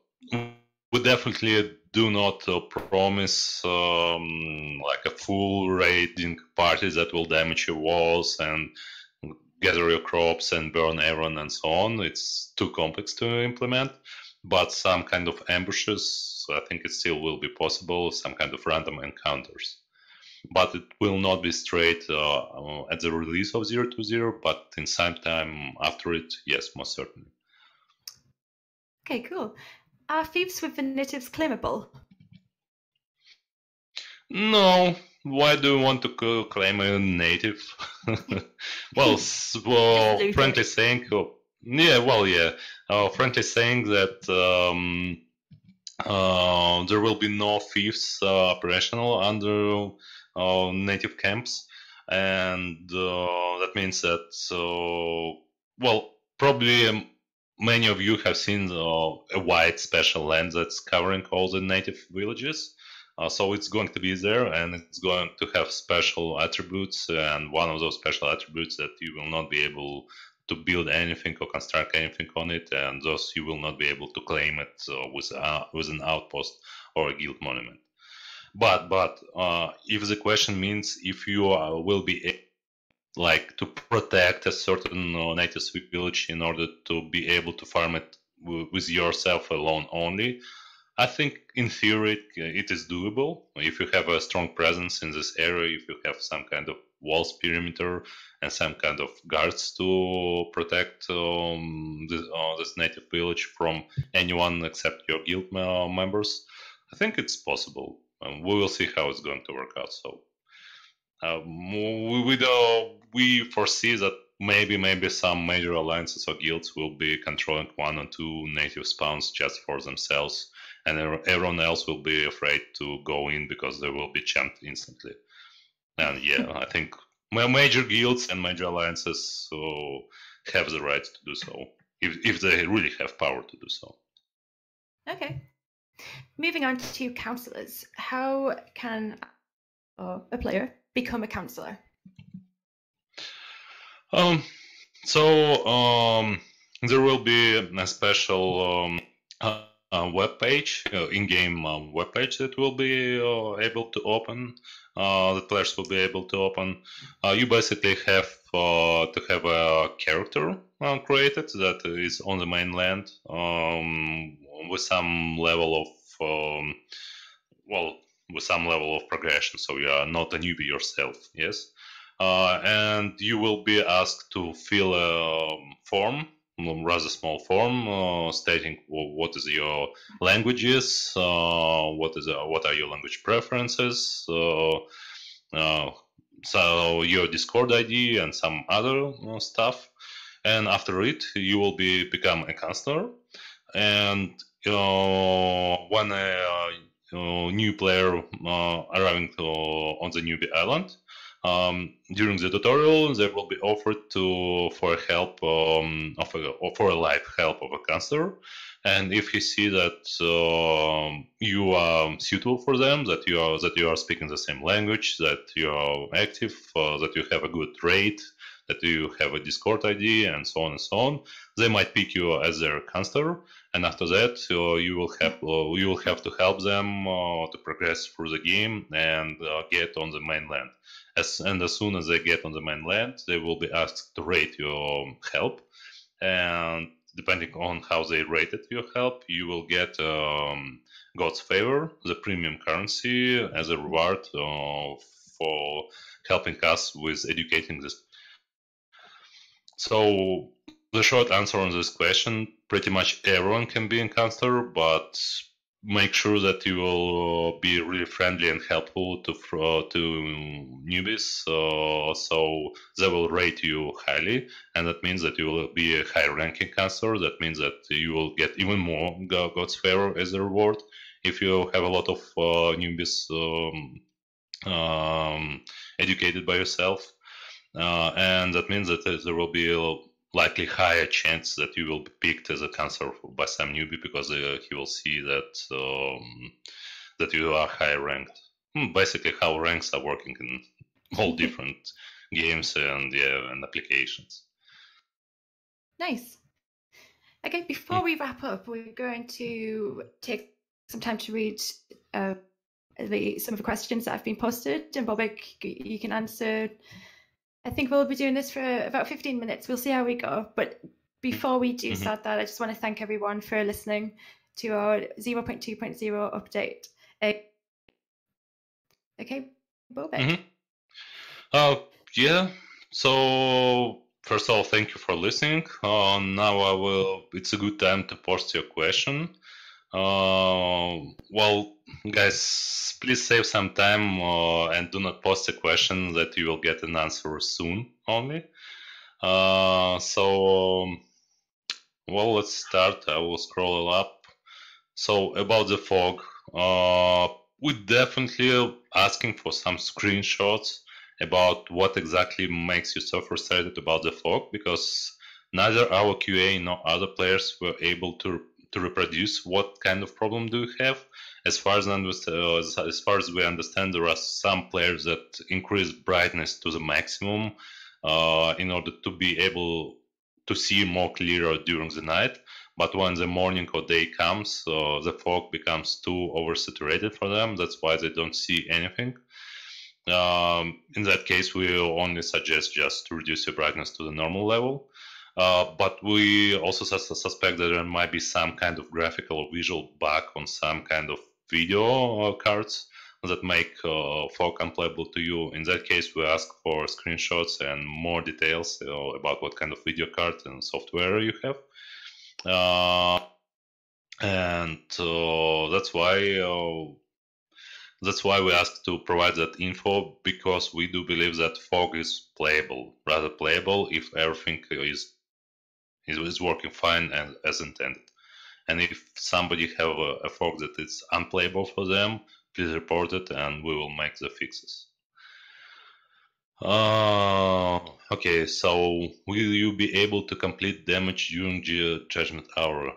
We definitely do not promise like a full raiding party that will damage your walls and gather your crops and burn everyone and so on. It's too complex to implement, but some kind of ambushes, I think it still will be possible, some kind of random encounters. But it will not be straight at the release of 0-0, but in some time after it, yes, most certainly. Okay, cool. Are thieves with the natives claimable? No. Why do you want to claim a native? Well, friendly saying, friendly saying that there will be no thieves operational under native camps, and that means that probably many of you have seen a white special land that's covering all the native villages. So it's going to be there, and it's going to have special attributes, and one of those special attributes that you will not be able to build anything or construct anything on it, and thus you will not be able to claim it with an outpost or a guild monument. But if the question means if you will be like to protect a certain native village in order to be able to farm it with yourself alone only, I think in theory it is doable if you have a strong presence in this area, if you have some kind of walls perimeter and some kind of guards to protect this native village from anyone except your guild members. I think it's possible. We will see how it's going to work out. So we foresee that maybe some major alliances or guilds will be controlling one or two native spawns just for themselves, and everyone else will be afraid to go in because they will be champed instantly. And yeah, I think major guilds and major alliances have the right to do so, if they really have power to do so. Okay. Moving on to councillors. How can a player become a councillor? There will be a special web page, in-game web page that will be able to open. The players will be able to open. You basically have to have a character created that is on the mainland with some level of with some level of progression. So you are not a newbie yourself, yes. And you will be asked to fill a form, rather small form, stating what is your languages, what are your language preferences, so your Discord ID and some other stuff. And after it, you will become a counselor. And when a new player arriving on the newbie island, during the tutorial, they will be offered for help for a live help of a counselor, and if he see that you are suitable for them, that you are speaking the same language, that you are active, that you have a good rate, that you have a Discord ID, and so on and so on, they might pick you as their counselor, and after that you will have to help them to progress through the game and get on the mainland. As soon as they get on the mainland, they will be asked to rate your help, and depending on how they rated your help, you will get God's Favor, the premium currency, as a reward for helping us with educating this. So the short answer on this question, pretty much everyone can be a counselor, but make sure that you will be really friendly and helpful to newbies, so they will rate you highly, and that means that you will be a high-ranking counselor. That means that you will get even more God's Favor as a reward if you have a lot of newbies educated by yourself. And that means that there will be a likely higher chance that you will be picked as a counselor by some newbie, because he will see that that you are high ranked. Basically, how ranks are working in all different games and applications. Nice. Okay, before we wrap up, we're going to take some time to read some of the questions that have been posted, and Bobek, you can answer. I think we'll be doing this for about 15 minutes. We'll see how we go. But before we do start that, I just want to thank everyone for listening to our 0.2.0 update. Okay, Bobek. Yeah. So first of all, thank you for listening. Now it's a good time to post your question. Well, guys, please save some time and do not post a question that you will get an answer soon only. Well, let's start. I will scroll up. So about the fog, we're definitely asking for some screenshots about what exactly makes you so frustrated about the fog, because neither our QA nor other players were able to reproduce what kind of problem do you have. As far as we understand, there are some players that increase brightness to the maximum in order to be able to see more clearer during the night. But when the morning or day comes, the fog becomes too oversaturated for them. That's why they don't see anything. In that case, we only suggest just to reduce your brightness to the normal level. But we also suspect that there might be some kind of graphical or visual bug on some kind of video cards that make fog unplayable to you. In that case, we ask for screenshots and more details about what kind of video card and software you have. That's why we ask to provide that info, because we do believe that fog is playable, rather playable, if everything is working fine and as intended. And if somebody have a fog that is unplayable for them, please report it and we will make the fixes. Okay, so will you be able to complete damage during the judgment hour,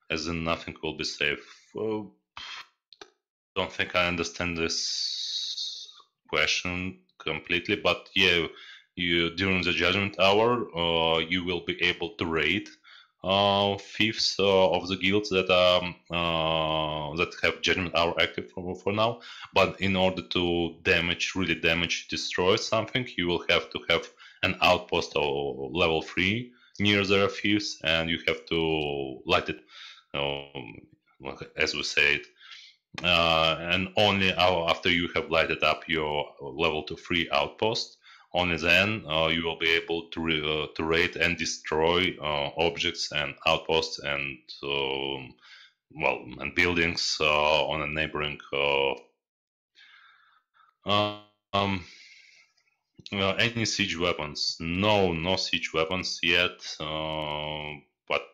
as in nothing will be safe? Don't think I understand this question completely, but yeah, during the judgment hour, you will be able to raid thieves of the guilds that have judgment hour active for now. But in order to really damage, destroy something, you will have to have an outpost or level 3 near their thieves, and you have to light it, as we said. And only after you have lighted up your level 2-3 outpost, only then you will be able to raid and destroy objects and outposts and and buildings on a neighboring any siege weapons. No siege weapons yet, but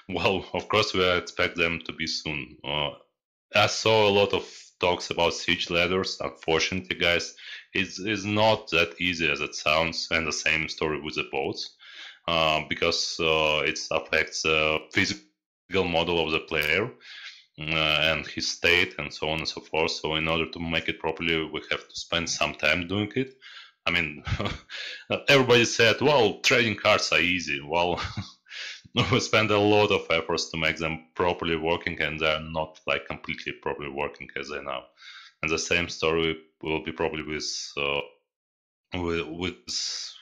well, of course we expect them to be soon. I saw a lot of talks about siege ladders. Unfortunately, guys, it's not that easy as it sounds, and the same story with the boats, because it affects the physical model of the player and his state and so on and so forth. So in order to make it properly, we have to spend some time doing it. I mean, everybody said, well, trading cards are easy. Well, we spend a lot of efforts to make them properly working, and they're not like completely properly working as they now. And the same story will be probably with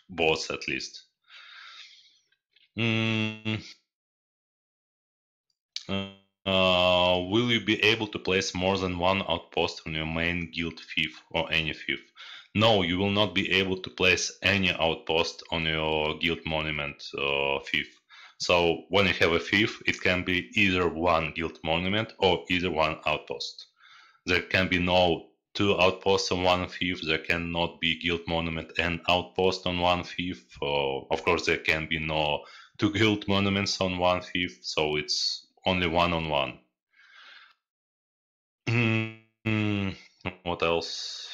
bots at least. Will you be able to place more than one outpost on your main guild fief or any fief? No, you will not be able to place any outpost on your guild monument fief. So when you have a fief, it can be either one guild monument or either one outpost. There can be no two outposts on one fief. There cannot be guild monument and outpost on one fief. Of course, there can be no two guild monuments on one fief. So it's only one on one. What else?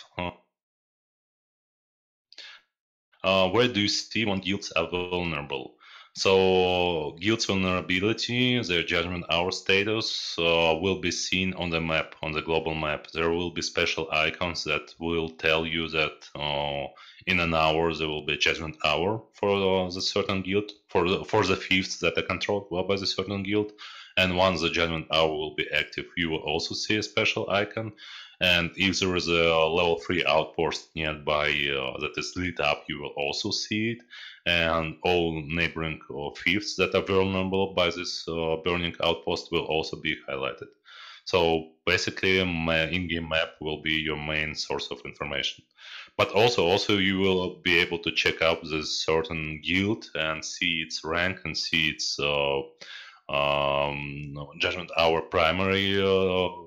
Where do you see when guilds are vulnerable? So guilds vulnerability, their judgment hour status will be seen on the map, on the global map. There will be special icons that will tell you that in an hour there will be a judgment hour for the certain guild, for the fiefs that are controlled by the certain guild. And once the judgment hour will be active, you will also see a special icon. And if there is a level 3 outpost nearby that is lit up, you will also see it. And all neighboring fiefs that are vulnerable by this burning outpost will also be highlighted. So basically, my in-game map will be your main source of information. But also you will be able to check out this certain guild and see its rank and see its judgment hour primary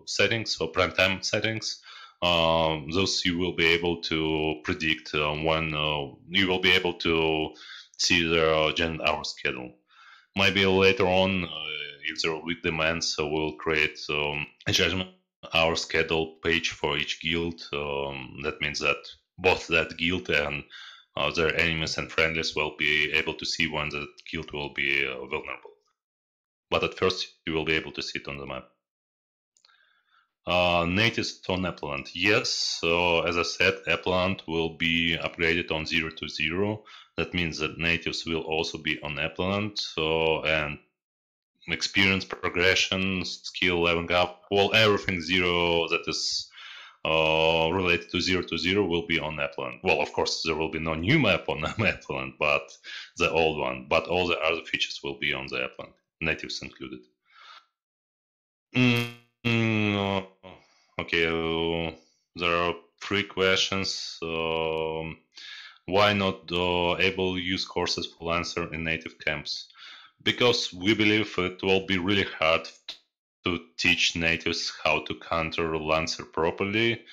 settings or prime time settings. Those you will be able to predict when you will be able to see the judgment hour schedule. Maybe later on, if there will be demands, so we'll create a judgment hour schedule page for each guild. That means that both that guild and their enemies and friendlies will be able to see when the guild will be vulnerable. But at first, you will be able to see it on the map. Natives on Appleland. Yes, so as I said, Appleland will be upgraded on 0 to 0. That means that natives will also be on Appleland. And experience progression, skill leveling up, well, everything 0 that is related to 0 to 0 will be on Appleland. Well, of course, there will be no new map on Appleland, but the old one. But all the other features will be on the Appleland, natives included. Okay, there are 3 questions. Why not able use courses for Lancer in native camps? Because we believe it will be really hard to teach natives how to counter Lancer properly,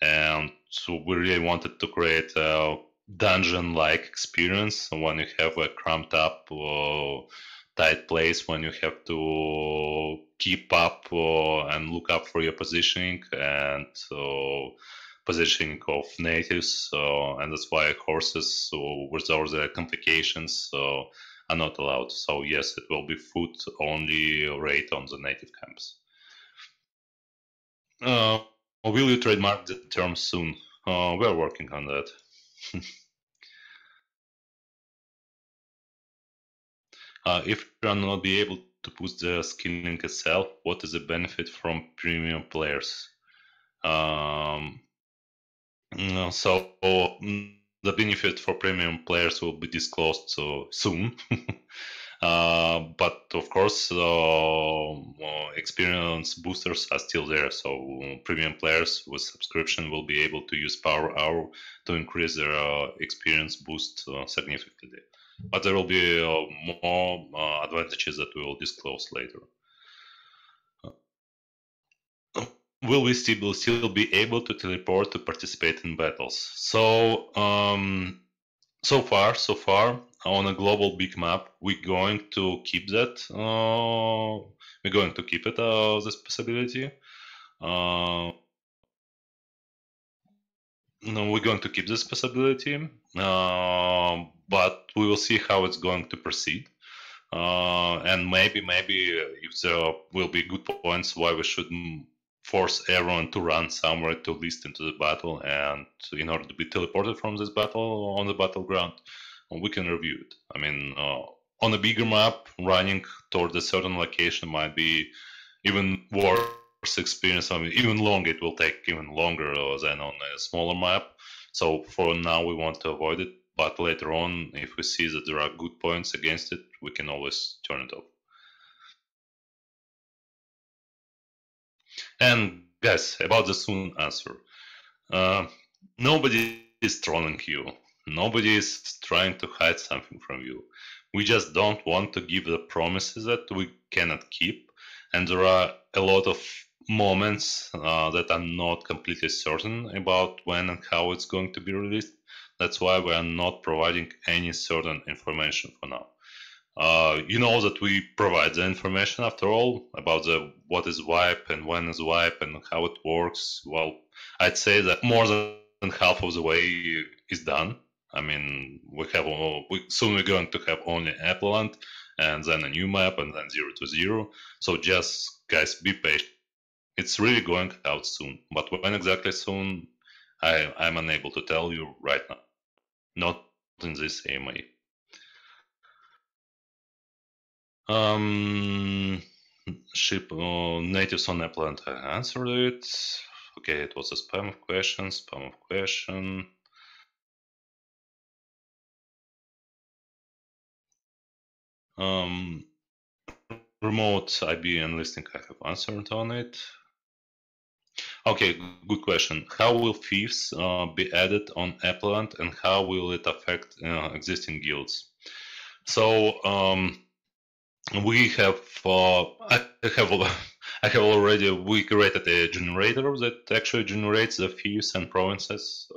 and so we really wanted to create a dungeon-like experience when you have a cramped up tight place, when you have to keep up and look up for your positioning and positioning of natives, and that's why horses with all the complications are not allowed. So yes, it will be foot only raid on the native camps. Will you trademark the term soon? We're working on that. If you are not be able to push the skill link itself, what is the benefit from premium players? So the benefit for premium players will be disclosed soon. But of course, experience boosters are still there. So premium players with subscription will be able to use Power Hour to increase their experience boost significantly. But there will be more advantages that we will disclose later. Will we still be able to teleport to participate in battles? So so far on a global big map, we're going to keep that. We're going to keep it this possibility. No, we're going to keep this possibility, but we will see how it's going to proceed. And maybe if there will be good points why we should force everyone to run somewhere to list into the battle, and in order to be teleported from this battle on the battleground, we can review it. I mean, on a bigger map, running toward a certain location might be even worse experience. I mean, even longer. It will take even longer than on a smaller map. So for now, we want to avoid it. But later on, if we see that there are good points against it, we can always turn it off. And guys, about the soon answer. Nobody is trolling you. Nobody is trying to hide something from you. We just don't want to give the promises that we cannot keep. And there are a lot of moments that are not completely certain about when and how it's going to be released. That's why we are not providing any certain information for now. You know that we provide the information after all about the what is wipe and when is wipe and how it works. Well, I'd say that more than half of the way is done. I mean, soon we're going to have only Appleland and then a new map and then 0 to 0. So just guys, be patient. It's really going out soon, but when exactly soon, I'm unable to tell you right now. Not in this AMA. Ship natives on Appleland. I answered it. Okay, it was a spam of question. Remote IB and listing, I have answered on it. Okay, good question. How will Thieves be added on Appleland and how will it affect existing guilds? So we have I have already we created a generator that actually generates the thieves and provinces,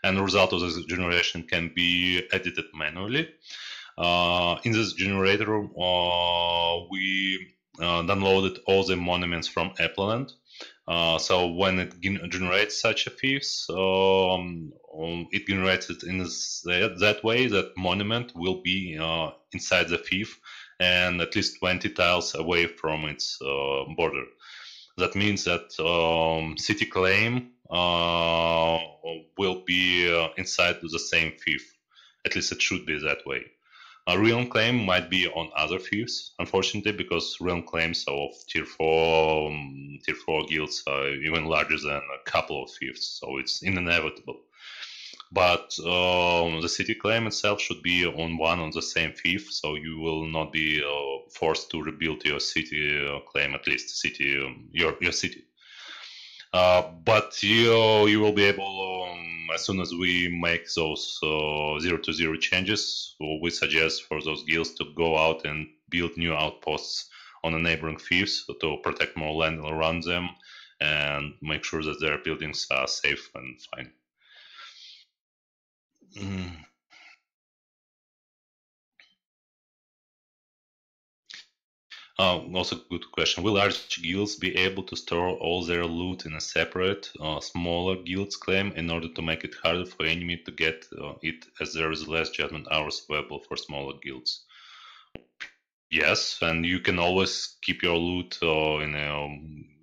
and the result of this generation can be edited manually. In this generator, we downloaded all the monuments from Appleland. So when it generates such a thieves, it generates it in that way that monument will be inside the thief and at least 20 tiles away from its border. That means that city claim will be inside the same thief. At least it should be that way. A realm claim might be on other thieves, unfortunately, because realm claims of tier 4 guilds are even larger than a couple of thieves, so it's inevitable. But the city claim itself should be on the same thief, so you will not be forced to rebuild your city claim, at least your city. But you will be able, as soon as we make those 0 to 0 changes, we suggest for those guilds to go out and build new outposts on the neighboring thieves to protect more land around them and make sure that their buildings are safe and fine. Also good question. Will large guilds be able to store all their loot in a separate, smaller guilds claim in order to make it harder for enemy to get it, as there is less judgment hours available for smaller guilds? Yes, and you can always keep your loot in a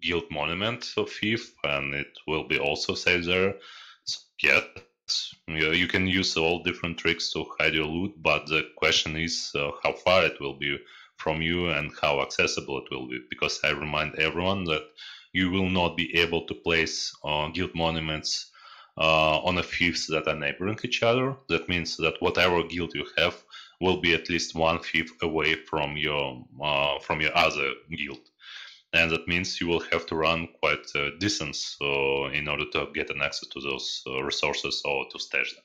guild monument of thief, and it will be also saved there. So, yes, you can use all different tricks to hide your loot, but the question is how far it will be from you and how accessible it will be, because I remind everyone that you will not be able to place guild monuments on the thieves that are neighboring each other. That means that whatever guild you have will be at least one thief away from your other guild, and that means you will have to run quite a distance in order to get an access to those resources or to stash them.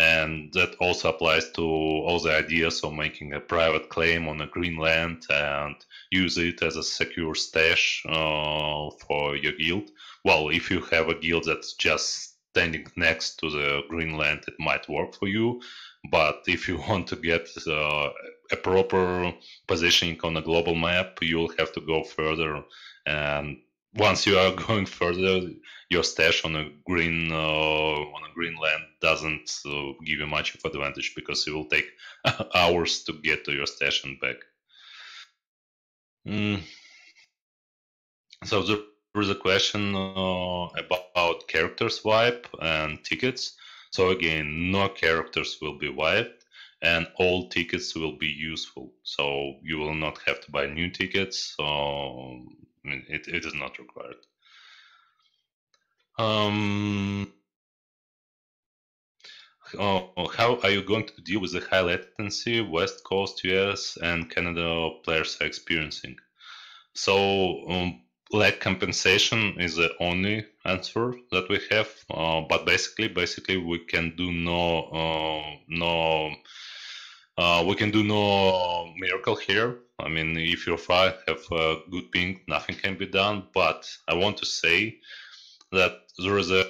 And that also applies to all the ideas of making a private claim on a green land and use it as a secure stash for your guild. Well, if you have a guild that's just standing next to the green land, it might work for you. But if you want to get a proper positioning on a global map, you'll have to go further. And once you are going further, your stash on a green land doesn't give you much of advantage, because it will take hours to get to your stash and back. So there is a question about characters wipe and tickets. So again, no characters will be wiped. and all tickets will be useful. So you will not have to buy new tickets. So it is not required. How are you going to deal with the high latency West Coast US and Canada players are experiencing? So lag compensation is the only answer that we have, but basically we can do we can do no miracle here. I mean, if your file have a good ping, nothing can be done. But I want to say that there is a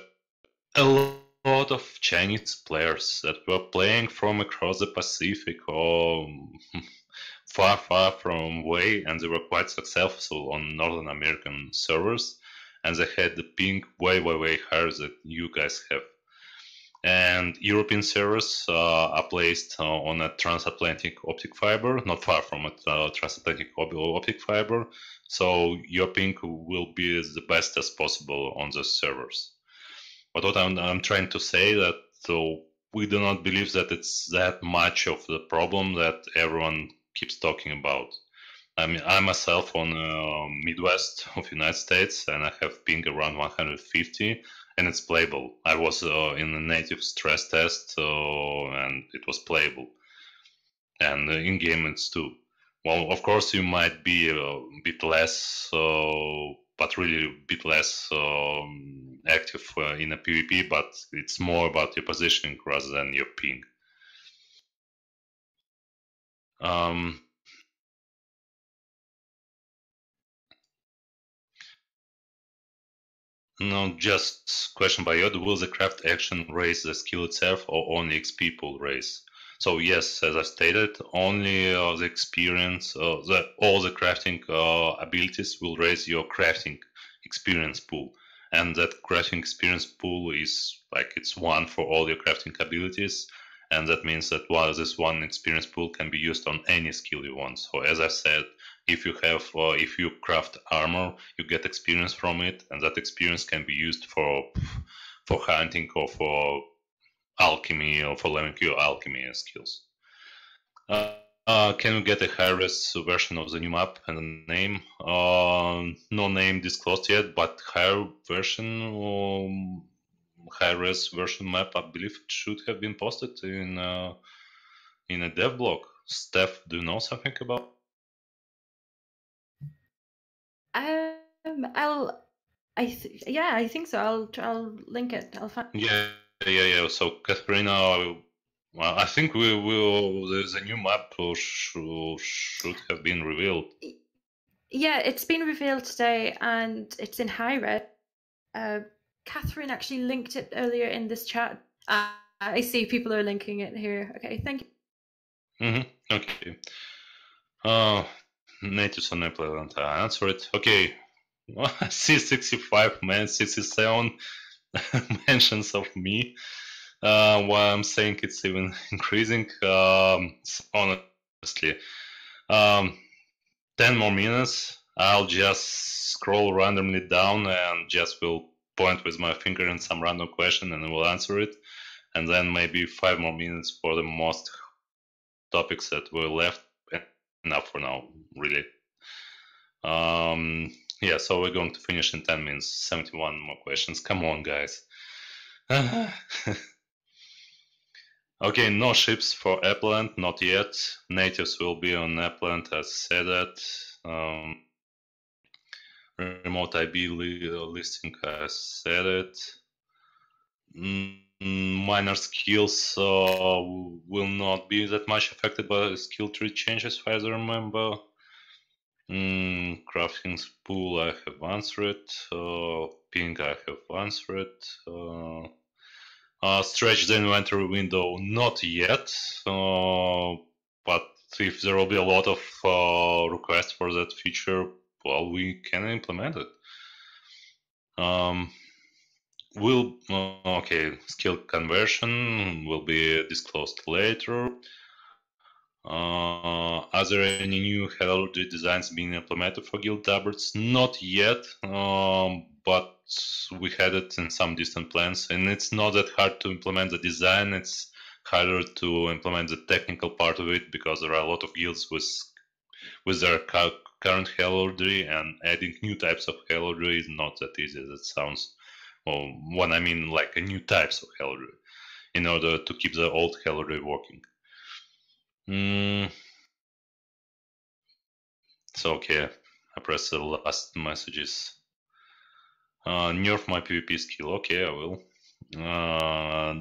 lot of Chinese players that were playing from across the Pacific or far from away, and they were quite successful on Northern American servers, and they had the ping way higher than you guys have. And European servers are placed on a transatlantic optic fiber, not far from a transatlantic optic fiber, so your ping will be the best as possible on those servers. But what I'm trying to say that so we do not believe that it's that much of the problem that everyone keeps talking about. I mean, I myself on Midwest of United States, and I have ping around 150, and it's playable. I was in a native stress test, and it was playable. And in game it's too. Well, of course, you might be a bit less, but really a bit less active in a PvP, but it's more about your positioning rather than your ping. No, just question by Yod. Will the craft action raise the skill itself or only XP pool raise? So yes, as I stated, only the experience, all the crafting abilities will raise your crafting experience pool. And that crafting experience pool is like it's one for all your crafting abilities. And that means that this one experience pool can be used on any skill you want. So as I said, if you craft armor, you get experience from it, and that experience can be used for hunting or for alchemy or for leveling your alchemy skills. Can we get a high-res version of the new map and a name? No name disclosed yet, but high-res version map, I believe it should have been posted in a dev blog. Steph, do you know something about? I think so. I'll link it. I'll find. Yeah. So Katharina, well, I think the new map should have been revealed. Yeah, it's been revealed today, and it's in high res. Catherine actually linked it earlier in this chat. I see people are linking it here. Okay, thank you. Okay. Natives on Apple, I answer it. Okay. I see 65 man, 67 mentions of me. While I'm saying it's even increasing. Honestly, 10 more minutes. I'll just scroll randomly down and just will point with my finger in some random question and I will answer it. And then maybe 5 more minutes for the most topics that were left. Enough for now, really. Yeah, so we're going to finish in 10 minutes. 71 more questions. Come on, guys. Okay, no ships for Appland, not yet. Natives will be on Appland, as said that. Remote IB listing, as said it. Minor skills will not be that much affected by skill tree changes, as I remember. Crafting pool, I have answered. Ping, I have answered. Stretch the inventory window, not yet. But if there will be a lot of requests for that feature, well, we can implement it. Okay, skill conversion will be disclosed later. Are there any new heraldry designs being implemented for guild tabards? Not yet, but we had it in some distant plans, and it's not that hard to implement the design. It's harder to implement the technical part of it because there are a lot of guilds with their current heraldry, and adding new types of heraldry is not that easy as it sounds. Well, when I mean like a new types of heraldry, in order to keep the old heraldry working. So okay, I press the last messages. Nerf my PvP skill. Okay, I will.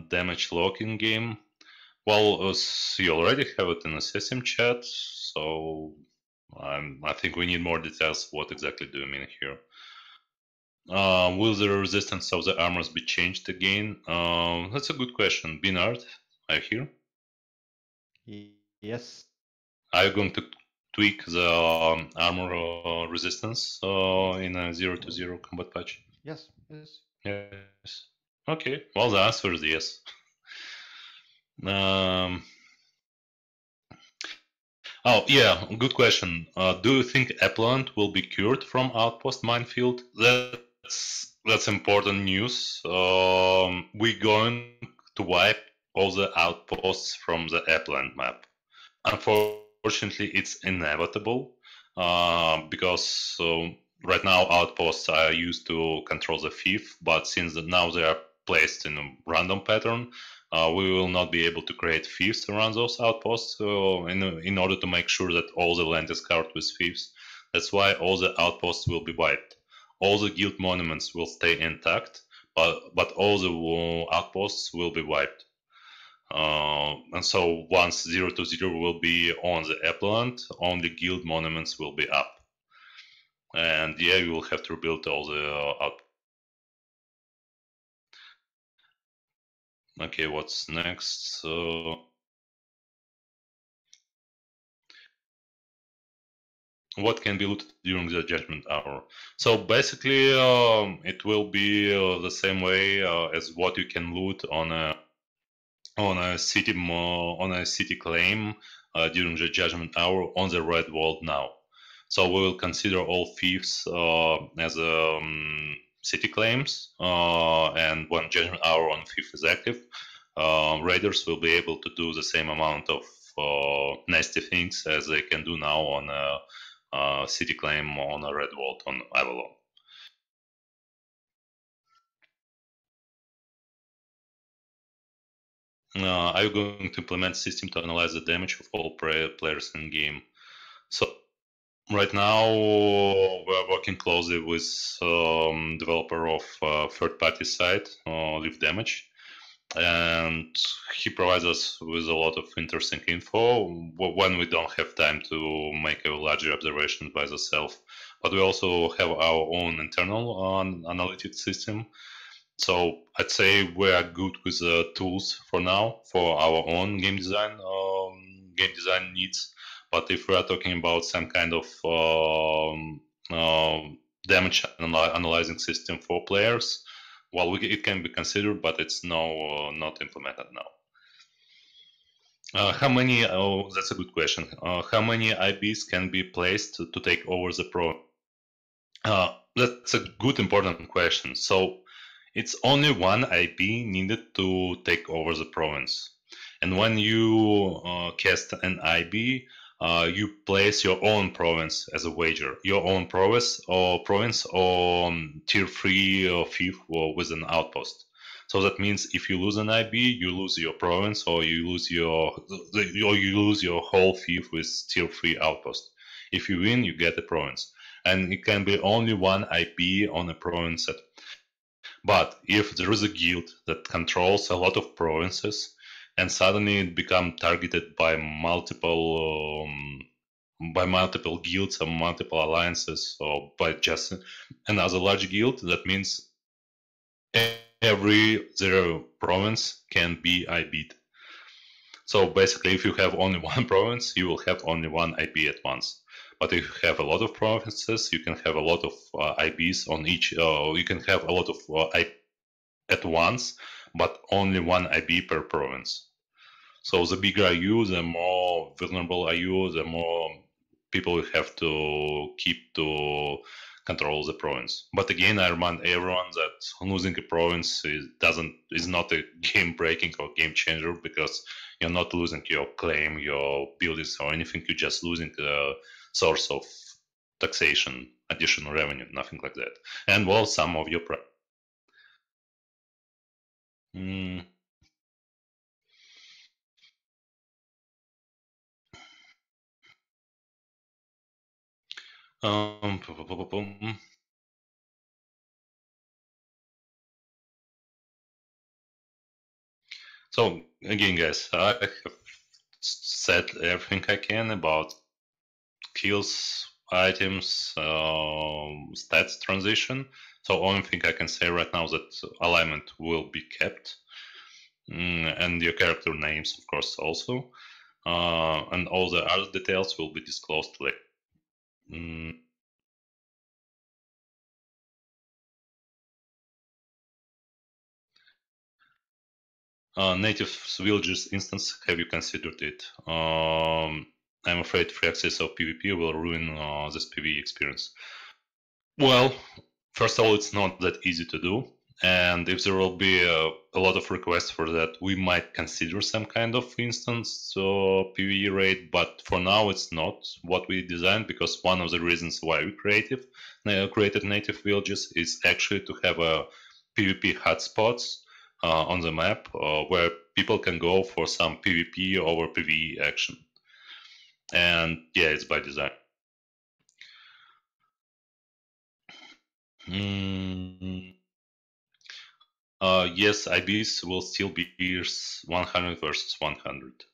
Damage locking game. Well, you already have it in the system chat, so I think we need more details. What exactly do you mean here? Will the resistance of the armors be changed again? That's a good question. Binard, are you here? Yes. Are you going to tweak the armor resistance in a 0-0 combat patch? Yes. Yes. Yes. Okay. Well, the answer is yes. Oh yeah, good question. Do you think Applant will be cured from Outpost Minefield? That's important news. We're going to wipe all the outposts from the Applant map. Unfortunately, it's inevitable because right now outposts are used to control the thief, but since now they are placed in a random pattern, we will not be able to create thieves around those outposts in order to make sure that all the land is covered with thieves. That's why all the outposts will be wiped. All the guild monuments will stay intact, but all the outposts will be wiped. And so once 0-0 will be on the Applant, only guild monuments will be up. And yeah, you will have to rebuild all the outposts. Okay, what's next? What can be looted during the Judgment Hour? So basically, it will be the same way as what you can loot on a city claim during the Judgment Hour on the Red World now. So we will consider all thieves as city claims, and when Judgment Hour on thief is active, raiders will be able to do the same amount of nasty things as they can do now on a city claim on a Red World on Avalon. Are you going to implement a system to analyze the damage of all players in game? So right now we're working closely with developer of third-party site, Live Damage, and he provides us with a lot of interesting info when we don't have time to make a larger observation by ourselves. But we also have our own internal analytics system. So I'd say we are good with the tools for now for our own game design needs. But if we are talking about some kind of damage analyzing system for players, well, it can be considered, but it's not implemented now. How many? Oh, that's a good question. How many IBs can be placed to take over the pro? That's a good, important question. So it's only one IB needed to take over the province. And when you cast an IB, you place your own province as a wager. Your own province or tier 3 or 5 with an outpost. So that means if you lose an IB, you lose your province, or you lose your whole fief with tier 3 outpost. If you win, you get a province. And it can be only one IB on a province set. But if there is a guild that controls a lot of provinces and suddenly it becomes targeted by multiple guilds or multiple alliances, or by just another large guild, that means every zero province can be IB'd. So basically, if you have only one province, you will have only one IB at once. But if you have a lot of provinces, you can have a lot of IBs on each. You can have a lot of IB at once, but only one IB per province. So the bigger are you, the more vulnerable are you, the more people you have to keep to control the province. But again, I remind everyone that losing a province is not a game breaking or game changer, because you're not losing your claim, your buildings, or anything. You're just losing the source of taxation, additional revenue, nothing like that. And well, some of your Um, So again, guys, I have said everything I can about kills, items, stats transition. So only thing I can say right now is that alignment will be kept, and your character names, of course, also, and all the other details will be disclosed later. Native villagers instance, have you considered it? I'm afraid free access of PvP will ruin this PvE experience. Well, first of all, it's not that easy to do. And if there will be a lot of requests for that, we might consider some kind of instance PvE raid, but for now it's not what we designed, because one of the reasons why we created native villages is actually to have a PvP hotspots on the map where people can go for some PvP over PvE action. And yeah, it's by design. Yes, IBs will still be 100 versus 100.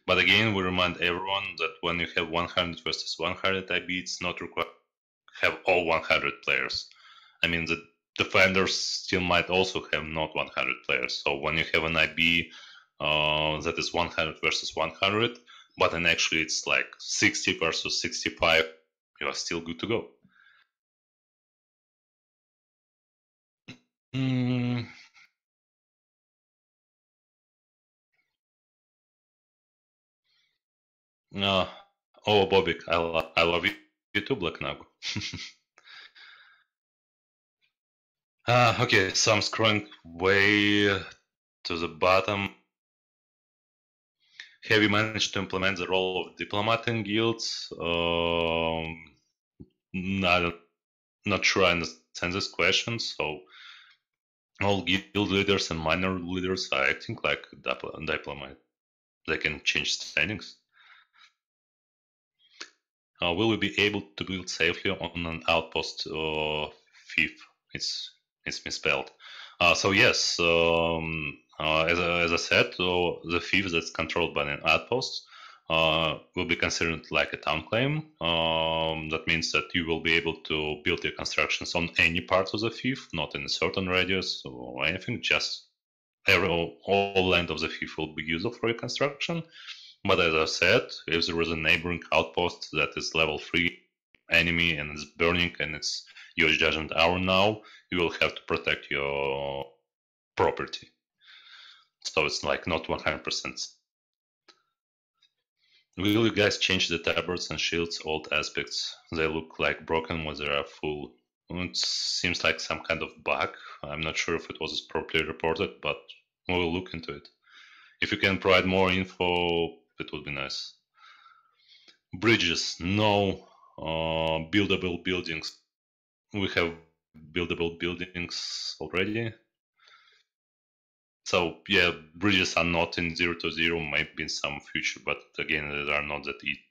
But again, we remind everyone that when you have 100 versus 100 IB, it's not required to have all 100 players. I mean, the defenders still might also have not 100 players. So when you have an IB that is 100 versus 100, but then actually it's like 60 versus 65, you are still good to go. Oh, Bobik, I love you too, Black Nagu. Okay, so I'm scrolling way to the bottom. Have you managed to implement the role of diplomat in guilds? Not sure I understand this question. So all guild leaders and minor leaders are acting like diplomat. They can change standings. Will we be able to build safely on an outpost thief? It's misspelled. So yes, as I said, the thief that's controlled by an outpost will be considered like a town claim. That means that you will be able to build your constructions on any part of the thief, not in a certain radius or anything. Just all land of the thief will be usable for your construction. But as I said, if there is a neighboring outpost that is level 3 enemy and it's burning and it's your judgment hour now, you will have to protect your property. So it's like not 100%. Will you guys change the tabards and shields old aspects? They look like broken when they are full. It seems like some kind of bug. I'm not sure if it was properly reported, but we will look into it. If you can provide more info, it would be nice. Bridges, no. Buildable buildings. We have buildable buildings already. So yeah, bridges are not in 0-0, maybe in some future, but again, they are not that easy.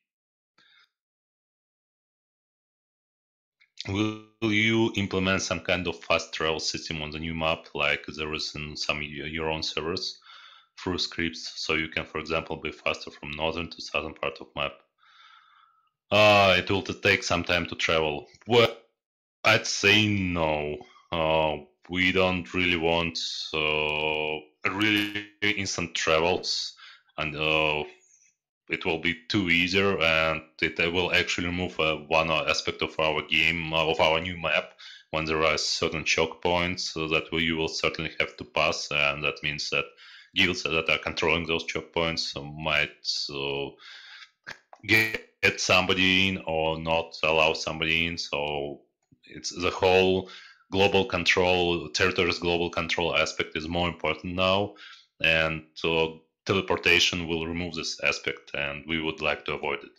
Will you implement some kind of fast travel system on the new map, like there is in some your own servers, through scripts, so you can, for example, be faster from northern to southern part of map? It will take some time to travel. Well, I'd say no. We don't really want really instant travels, and it will be too easier, and it will actually remove one aspect of our game, of our new map, when there are certain choke points that you will certainly have to pass, and that means that guilds that are controlling those choke points might get somebody in or not allow somebody in. So it's the whole global control, territories global control aspect is more important now, and teleportation will remove this aspect, and we would like to avoid it.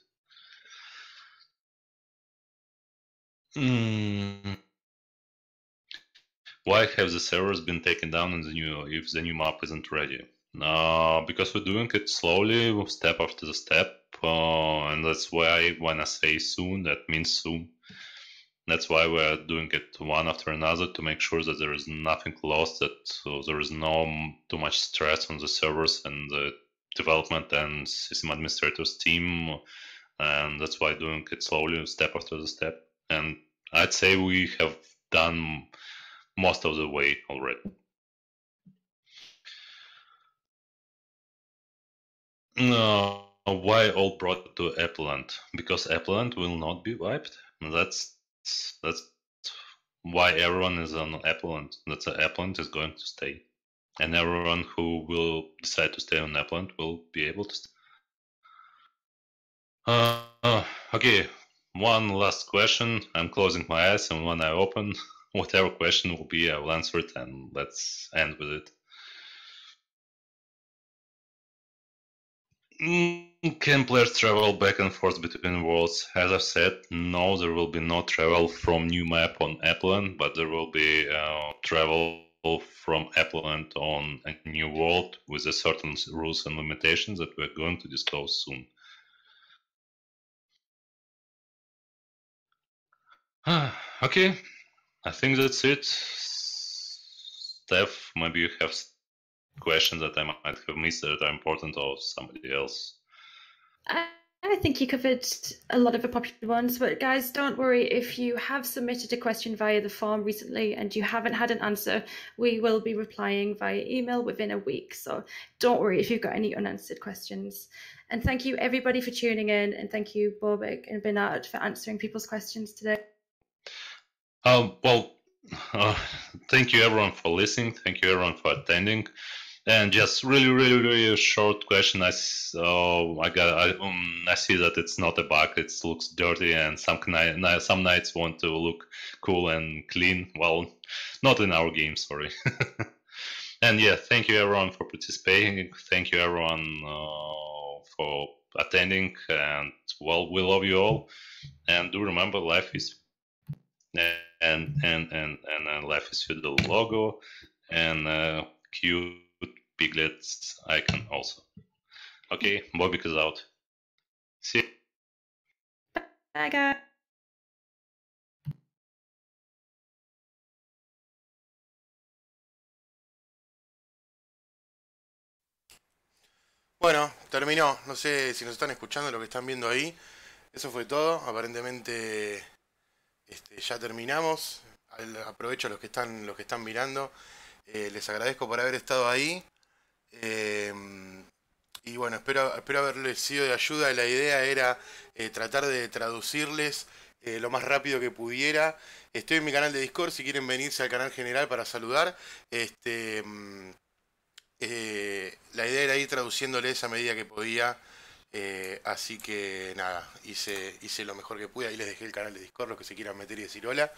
Why have the servers been taken down if the new map isn't ready? Because we're doing it slowly, step after step, and that's why when I say soon, that means soon. That's why we're doing it one after another to make sure that there is nothing lost, that there is no too much stress on the servers and the development and system administrators team, and that's why doing it slowly, step after the step. And I'd say we have done most of the way already. Why all brought to Appleland? Because Appleland will not be wiped. That's why everyone is on Appleland. That's Appleland is going to stay, and everyone who will decide to stay on Appleland will be able to stay. Okay, one last question. I'm closing my eyes, and when I open, whatever question will be, I will answer it, and let's end with it. Can players travel back and forth between worlds? As I've said, no, there will be no travel from new map on Appleland, but there will be travel from Appleland on a new world with a certain rules and limitations that we're going to disclose soon. Okay, I think that's it. Steph, maybe you have questions that I might have missed that are important, or somebody else. I think you covered a lot of the popular ones, but guys, don't worry if you have submitted a question via the form recently and you haven't had an answer. We will be replying via email within a week, so don't worry if you've got any unanswered questions. And thank you everybody for tuning in, and thank you Bobek and Bernard for answering people's questions today. Thank you everyone for listening. Thank you everyone for attending. And just really short question. I see that it's not a bug. It looks dirty, and some nights want to look cool and clean. Well, not in our game, sorry. And yeah, thank you everyone for participating. Thank you everyone for attending. And well, we love you all. And do remember, life is and life is Feudal logo and cute piglets icon also. Okay, Bobik is out. See you. Bye guys. Bueno, terminó. No sé si nos están escuchando lo que están viendo ahí. Eso fue todo. Aparentemente ya terminamos. Aprovecho a los que están mirando. Les agradezco por haber estado ahí. Y bueno, espero haberles sido de ayuda. La idea era tratar de traducirles lo más rápido que pudiera. Estoy en mi canal de Discord si quieren venirse al canal general para saludar. La idea era ir traduciéndoles a medida que podía. Así que nada, hice lo mejor que pude. Ahí les dejé el canal de Discord, los que se quieran meter y decir hola.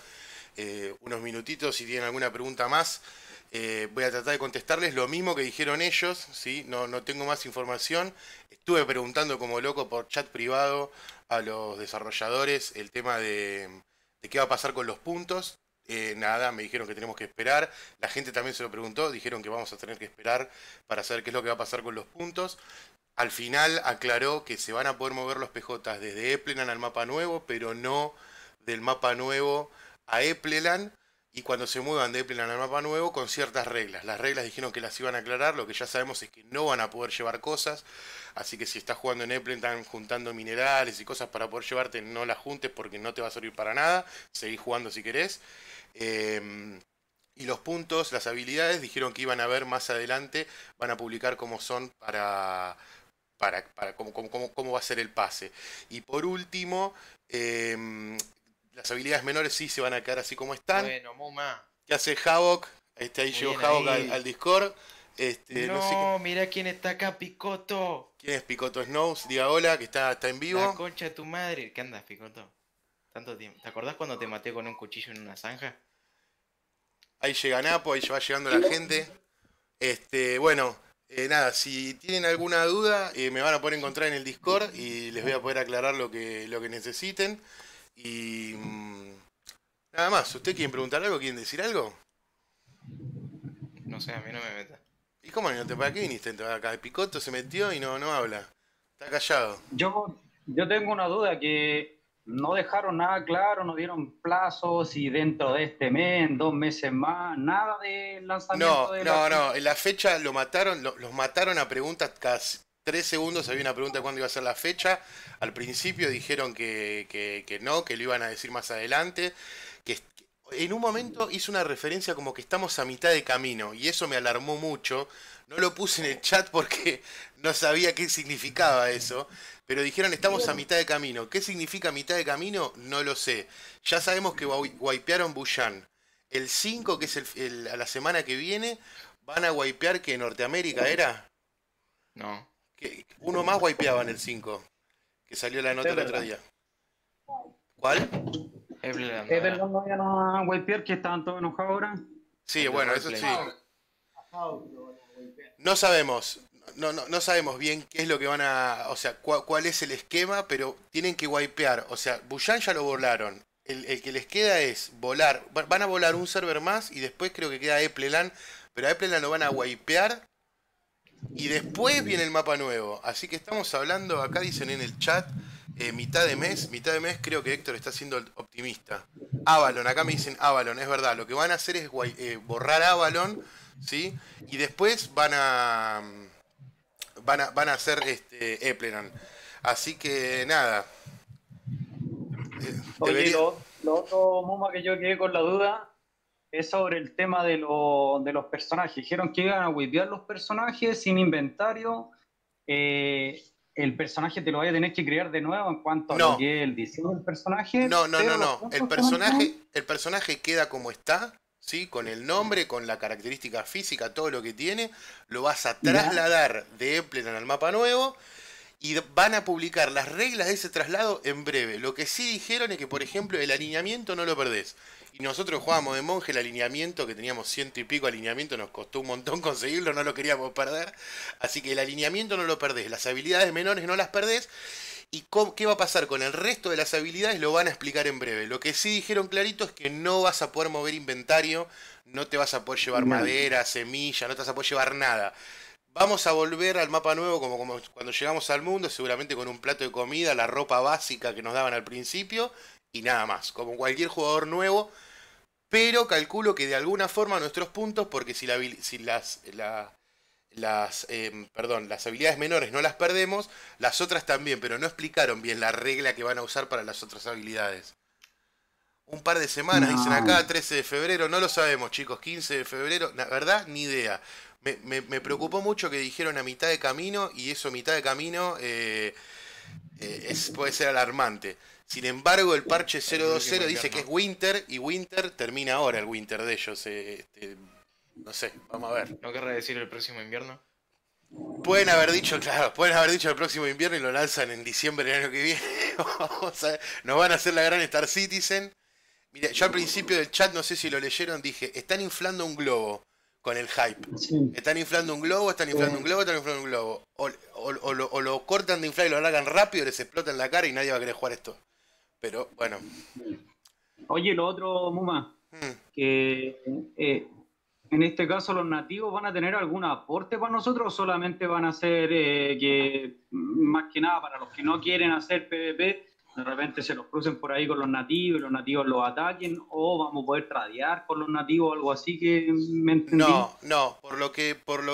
Unos minutitos, si tienen alguna pregunta más. Voy a tratar de contestarles lo mismo que dijeron ellos, ¿sí? No tengo más información. Estuve preguntando como loco por chat privado a los desarrolladores el tema de qué va a pasar con los puntos. Nada, me dijeron que tenemos que esperar. La gente también se lo preguntó, dijeron que vamos a tener que esperar para saber qué es lo que va a pasar con los puntos. Al final aclaró que se van a poder mover los PJs desde Epleland al mapa nuevo, pero no del mapa nuevo a Epleland. Y cuando se muevan de Epleland al mapa nuevo, con ciertas reglas. Las reglas dijeron que las iban a aclarar, lo que ya sabemos es que no van a poder llevar cosas. Así que si estás jugando en Epleland, están juntando minerales y cosas para poder llevarte, no las juntes porque no te va a servir para nada. Seguí jugando si querés. Y los puntos, las habilidades, dijeron que iban a ver más adelante, van a publicar cómo son para cómo va a ser el pase. Y por último, las habilidades menores sí se van a quedar así como están. Bueno, Muma. ¿Qué hace Havok? Ahí llegó Havok al Discord. No, mira quién está acá, Picoto. ¿Quién es Picoto Snows? Diga hola, que está en vivo. La concha de tu madre. ¿Qué andas, Picoto? Tanto tiempo. ¿Te acordás cuando te maté con un cuchillo en una zanja? Ahí llega Napo, ahí va llegando la gente. Bueno, nada, si tienen alguna duda, me van a poder encontrar en el Discord y les voy a poder aclarar lo que necesiten. Y nada más, ¿usted quieren preguntar algo? ¿Quieren decir algo? No sé, a mí no me meta. ¿Y cómo no te para qué viniste acá? Picoto se metió y no habla. Está callado. Yo tengo una duda que no dejaron nada claro, no dieron plazos y dentro de este mes, en 2 meses más, nada de lanzamiento de la... No, en la fecha lo mataron, los mataron a preguntas, cada 3 segundos había una pregunta de cuándo iba a ser la fecha. Al principio dijeron que no, que lo iban a decir más adelante. Que en un momento hizo una referencia como que estamos a mitad de camino y eso me alarmó mucho. No lo puse en el chat porque no sabía qué significaba eso. Pero dijeron estamos a mitad de camino. ¿Qué significa mitad de camino? No lo sé. Ya sabemos que wipearon Bushan. El 5, que es a la semana que viene, van a wipear que Norteamérica era. No. Que uno más wipeaban el 5. Que salió la nota el otro día. ¿Cuál? ¿Es verdad no iban a wipear que estaban todos enojados ahora? Sí, bueno, eso sí. No sabemos. No sabemos bien qué es lo que van a... O sea, cuál es el esquema, pero tienen que wipear. O sea, Bushan ya lo volaron. El que les queda es volar. Van a volar un server más y después creo que queda Epleland. Pero a Epleland lo van a wipear. Y después viene el mapa nuevo. Así que estamos hablando, acá dicen en el chat, mitad de mes. Mitad de mes creo que Héctor está siendo optimista. Avalon, acá me dicen Avalon, es verdad. Lo que van a hacer es borrar Avalon, ¿sí? Y después van a hacer Epleland. Así que nada. Oye, lo otro, Muma, que yo quedé con la duda es sobre el tema de los personajes. Dijeron que iban a wipear los personajes sin inventario. El personaje te lo vaya a tener que crear de nuevo en cuanto a lo que es el diseño del personaje. No. El personaje queda como está, ¿sí? Con el nombre, con la característica física, todo lo que tiene. Lo vas a trasladar de Epleland al mapa nuevo. Y van a publicar las reglas de ese traslado en breve. Lo que sí dijeron es que, por ejemplo, el alineamiento no lo perdés. Y nosotros jugábamos de monje el alineamiento, que teníamos 100 y pico alineamiento, nos costó un montón conseguirlo, no lo queríamos perder. Así que el alineamiento no lo perdés, las habilidades menores no las perdés. ¿Y qué va a pasar con el resto de las habilidades? Lo van a explicar en breve. Lo que sí dijeron clarito es que no vas a poder mover inventario, no te vas a poder llevar madera, semilla, no te vas a poder llevar nada. Vamos a volver al mapa nuevo como cuando llegamos al mundo, seguramente con un plato de comida, la ropa básica que nos daban al principio y nada más, como cualquier jugador nuevo, pero calculo que de alguna forma nuestros puntos, porque si las habilidades menores no las perdemos, las otras también, pero no explicaron bien la regla que van a usar para las otras habilidades. Un par de semanas, dicen acá, 13 de febrero, no lo sabemos chicos, 15 de febrero, la verdad, ni idea. Me preocupó mucho que dijeron a mitad de camino y eso a mitad de camino puede ser alarmante. Sin embargo, el parche 020 dice que es Winter y Winter termina ahora el Winter de ellos. No sé, vamos a ver. ¿No querrá decir el próximo invierno? Pueden haber dicho, claro, pueden haber dicho el próximo invierno y lo lanzan en diciembre del año que viene. Nos van a hacer la gran Star Citizen. Mira, yo al principio del chat, no sé si lo leyeron, dije, están inflando un globo. Con el hype. Sí. Están inflando un globo, están inflando un globo. O lo cortan de inflar y lo largan rápido, les explota en la cara y nadie va a querer jugar esto. Pero bueno. Oye, lo otro, Muma, que en este caso los nativos van a tener algún aporte para nosotros o solamente van a ser que más que nada para los que no quieren hacer PvP, de repente se los crucen por ahí con los nativos y los nativos los ataquen, o vamos a poder tradear con los nativos o algo así, que me entendí. No, por lo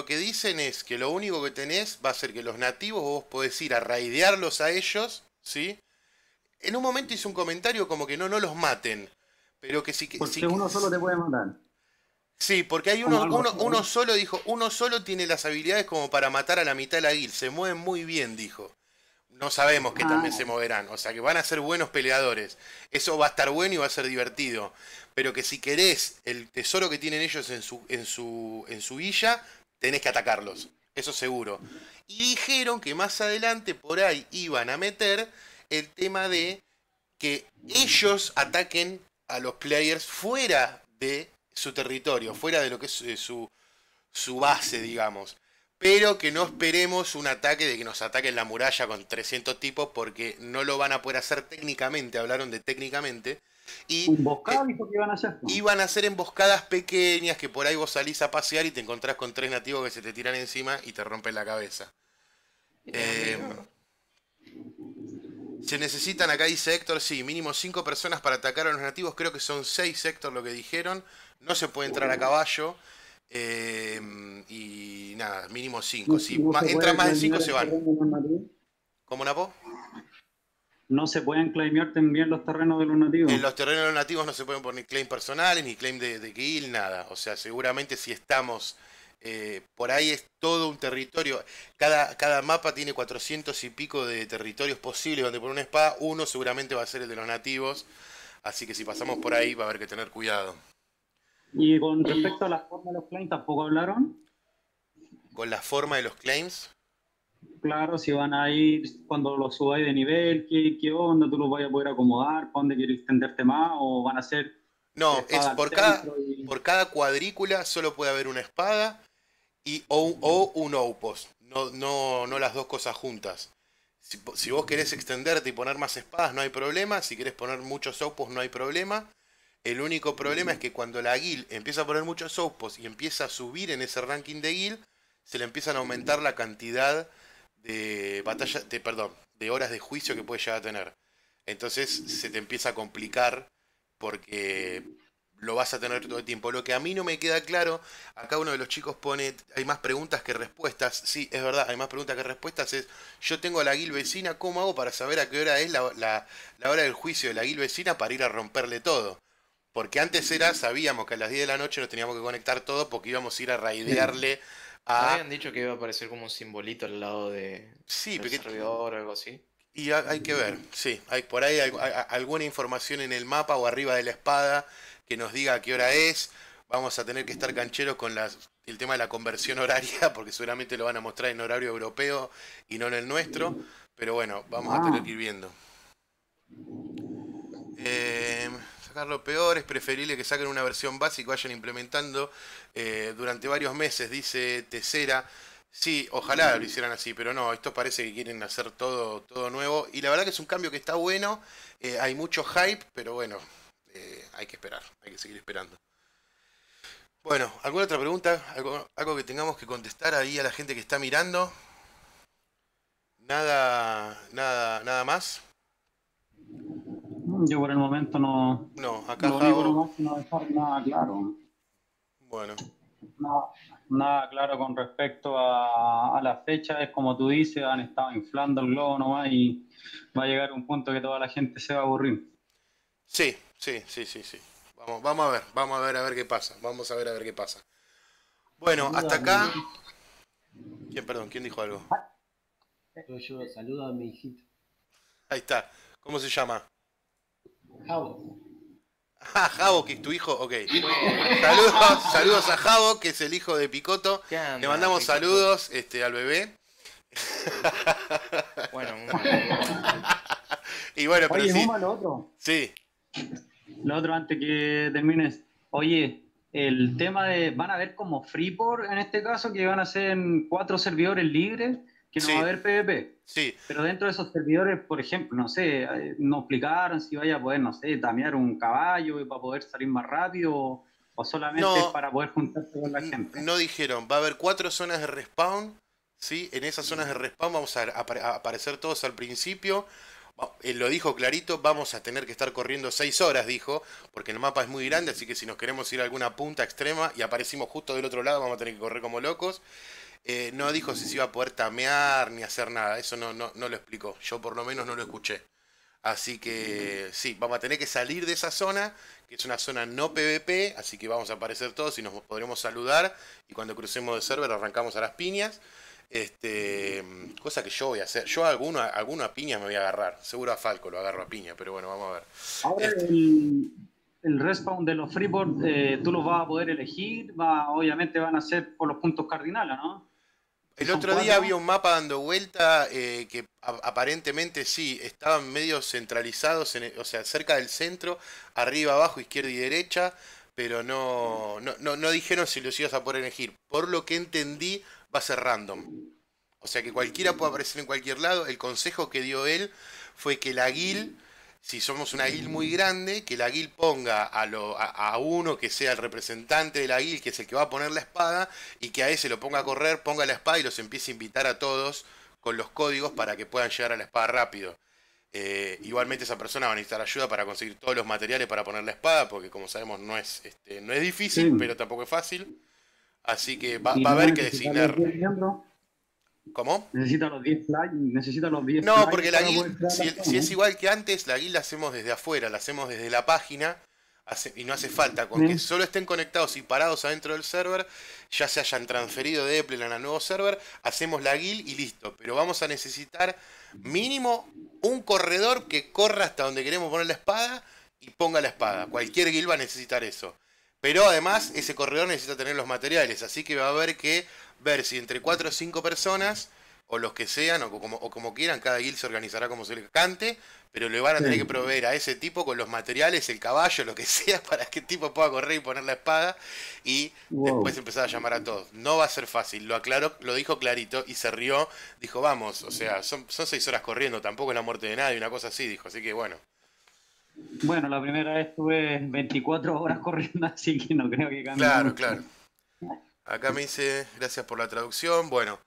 que dicen es que lo único que tenés va a ser que los nativos vos podés ir a raidearlos a ellos, ¿sí? En un momento hice un comentario como que no los maten, pero que sí que... Porque uno solo te puede matar. Sí, porque hay uno solo, dijo, uno solo tiene las habilidades como para matar a la mitad de la guild, se mueven muy bien, dijo. No sabemos que también se moverán, o sea que van a ser buenos peleadores. Eso va a estar bueno y va a ser divertido. Pero que si querés el tesoro que tienen ellos en su villa, tenés que atacarlos. Eso seguro. Y dijeron que más adelante por ahí iban a meter el tema de que ellos ataquen a los players fuera de su territorio, fuera de lo que es su base, digamos. Pero que no esperemos un ataque de que nos ataquen la muralla con 300 tipos, porque no lo van a poder hacer técnicamente, hablaron de técnicamente. Y Emboscada dijo que iban a hacer. iban a ser emboscadas pequeñas, que por ahí vos salís a pasear y te encontrás con 3 nativos que se te tiran encima y te rompen la cabeza. Se necesitan, acá dice Héctor, sí, mínimo 5 personas para atacar a los nativos. Creo que son 6, Héctor, lo que dijeron. No se puede entrar a caballo. Y nada, mínimo 5. Si entran más de 5 se van. ¿Cómo, Napo? No se pueden claimear también los terrenos de los nativos. En los terrenos de los nativos no se pueden poner claim personales, ni claim de guild, nada. O sea, seguramente si estamos... por ahí es todo un territorio. Cada mapa tiene 400 y pico de territorios posibles donde poner una espada. Uno seguramente va a ser el de los nativos. Así que si pasamos por ahí va a haber que tener cuidado. Y con respecto a la forma de los claims, ¿tampoco hablaron? Con la forma de los claims. Claro, si van a ir cuando los subáis de nivel, ¿qué onda? ¿Tú los vas a poder acomodar? ¿Para dónde quieres extenderte más? ¿O van a ser No, es espadas por al centro y- por cada cuadrícula solo puede haber una espada o un outpost. No las dos cosas juntas. Si vos querés extenderte y poner más espadas, no hay problema. Si querés poner muchos outposts, no hay problema. El único problema es que cuando la guild empieza a poner muchos outposts y empieza a subir en ese ranking de guild, se le empiezan a aumentar la cantidad de de horas de juicio que puede llegar a tener. Entonces se te empieza a complicar porque lo vas a tener todo el tiempo. Lo que a mí no me queda claro, acá uno de los chicos pone, hay más preguntas que respuestas. Sí, es verdad, hay más preguntas que respuestas. Yo tengo la guild vecina, ¿cómo hago para saber a qué hora es la hora del juicio de la guild vecina para ir a romperle todo? Porque antes sabíamos que a las 10 de la noche nos teníamos que conectar todos porque íbamos a ir a raidearle ¿No a... habían dicho que iba a aparecer como un simbolito al lado Sí, del porque... servidor o algo así? Y hay que ver, sí, hay por ahí hay alguna información en el mapa o arriba de la espada que nos diga a qué hora es. Vamos a tener que estar cancheros con el tema de la conversión horaria, porque seguramente lo van a mostrar en horario europeo y no en el nuestro. Pero bueno, vamos a tener que ir viendo. Sacar lo peor, es preferible que saquen una versión básica y vayan implementando durante varios meses, dice Tesera. Sí, ojalá lo hicieran así, pero no, esto parece que quieren hacer todo nuevo. Y la verdad que es un cambio que está bueno, hay mucho hype, pero bueno, hay que esperar, hay que seguir esperando. Bueno, ¿alguna otra pregunta? ¿Algo que tengamos que contestar ahí a la gente que está mirando? Nada más. Yo por el momento no. No, acá Lo único Javo. nomás que no dejar nada claro. Bueno. Nada claro con respecto a la fecha. Es como tú dices, han estado inflando el globo nomás y va a llegar un punto que toda la gente se va a aburrir. Sí. Vamos a ver qué pasa. Vamos a ver qué pasa. Bueno, hasta acá. ¿Quién dijo algo? Yo saludo a mi hijito. Ahí está. ¿Cómo se llama? Javo. Ah, Javo, que es tu hijo, ok. Saludos a Javo, que es el hijo de Picoto. Le mandamos saludos al bebé. Bueno, y bueno, pero oye, sí. Muma, lo otro. Sí. Lo otro antes que termines. Oye, el tema de... ¿Van a haber como Freeport en este caso? Que van a ser 4 servidores libres, que no Sí. va a haber PvP. Sí. Pero dentro de esos servidores, por ejemplo, no sé, nos explicaron si vaya a poder, no sé, tamear un caballo para poder salir más rápido o solamente No. es para poder juntarse con la gente. No dijeron, va a haber 4 zonas de respawn, ¿sí? En esas zonas de respawn vamos a aparecer todos al principio. Él lo dijo clarito, vamos a tener que estar corriendo 6 horas, dijo, porque el mapa es muy grande, así que si nos queremos ir a alguna punta extrema y aparecimos justo del otro lado, vamos a tener que correr como locos. No dijo si se iba a poder tamear ni hacer nada, eso no lo explicó, yo por lo menos no lo escuché. Así que sí, vamos a tener que salir de esa zona, que es una zona no PvP, así que vamos a aparecer todos y nos podremos saludar, y cuando crucemos de server arrancamos a las piñas. Cosa que yo voy a hacer. Yo a alguno a piña me voy a agarrar. Seguro a Falco lo agarro a piña, pero bueno, vamos a ver. Ahora el respawn de los Freeport, tú los vas a poder elegir, obviamente van a ser por los puntos cardinales, ¿no? El otro día había un mapa dando vuelta que aparentemente sí, estaban medio centralizados, o sea, cerca del centro, arriba, abajo, izquierda y derecha, pero no dijeron si los ibas a poder elegir. Por lo que entendí, va a ser random. O sea que cualquiera puede aparecer en cualquier lado. El consejo que dio él fue que la guild, si somos una guild muy grande, que la guild ponga a uno que sea el representante de la guild, que es el que va a poner la espada, y que a ese lo ponga a correr, ponga la espada y los empiece a invitar a todos con los códigos para que puedan llegar a la espada rápido. Igualmente esa persona va a necesitar ayuda para conseguir todos los materiales para poner la espada, porque como sabemos no es difícil, Sí. pero tampoco es fácil. Así que va Y a no va haber a que necesitar designar. los 10 miembros. ¿Cómo? Necesita los 10 flyers, necesita los 10 No, flyers porque la para poder guild, crear la si es zona. igual que antes, la guild la hacemos desde afuera, la hacemos desde la página y no hace falta. Con que Sí. solo estén conectados y parados adentro del server, ya se hayan transferido de Epleland al nuevo server, hacemos la guild y listo. Pero vamos a necesitar mínimo un corredor que corra hasta donde queremos poner la espada y ponga la espada. Cualquier guild va a necesitar eso. Pero además, ese corredor necesita tener los materiales, así que va a haber que ver si entre 4 o 5 personas o los que sean, o como quieran, cada guild se organizará como se le cante, pero le van a tener que Sí. proveer a ese tipo con los materiales, el caballo, lo que sea, para que el tipo pueda correr y poner la espada, y después Wow. empezar a llamar a todos. No va a ser fácil, lo aclaró, lo dijo clarito, y se rió, dijo, vamos, o sea, son 6 horas corriendo, tampoco es la muerte de nadie, una cosa así, dijo, así que bueno. Bueno, la primera vez estuve 24 horas corriendo, así que no creo que cambie Claro, mucho. claro. Acá me dice, gracias por la traducción. Bueno,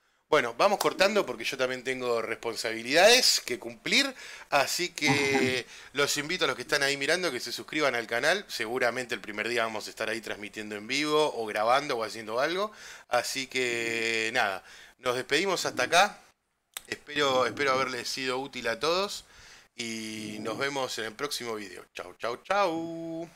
vamos cortando porque yo también tengo responsabilidades que cumplir. Así que los invito a los que están ahí mirando que se suscriban al canal. Seguramente el primer día vamos a estar ahí transmitiendo en vivo o grabando o haciendo algo. Así que nada, nos despedimos hasta acá. Espero haberles sido útil a todos. Y nos vemos en el próximo video. Chau, chau, chau.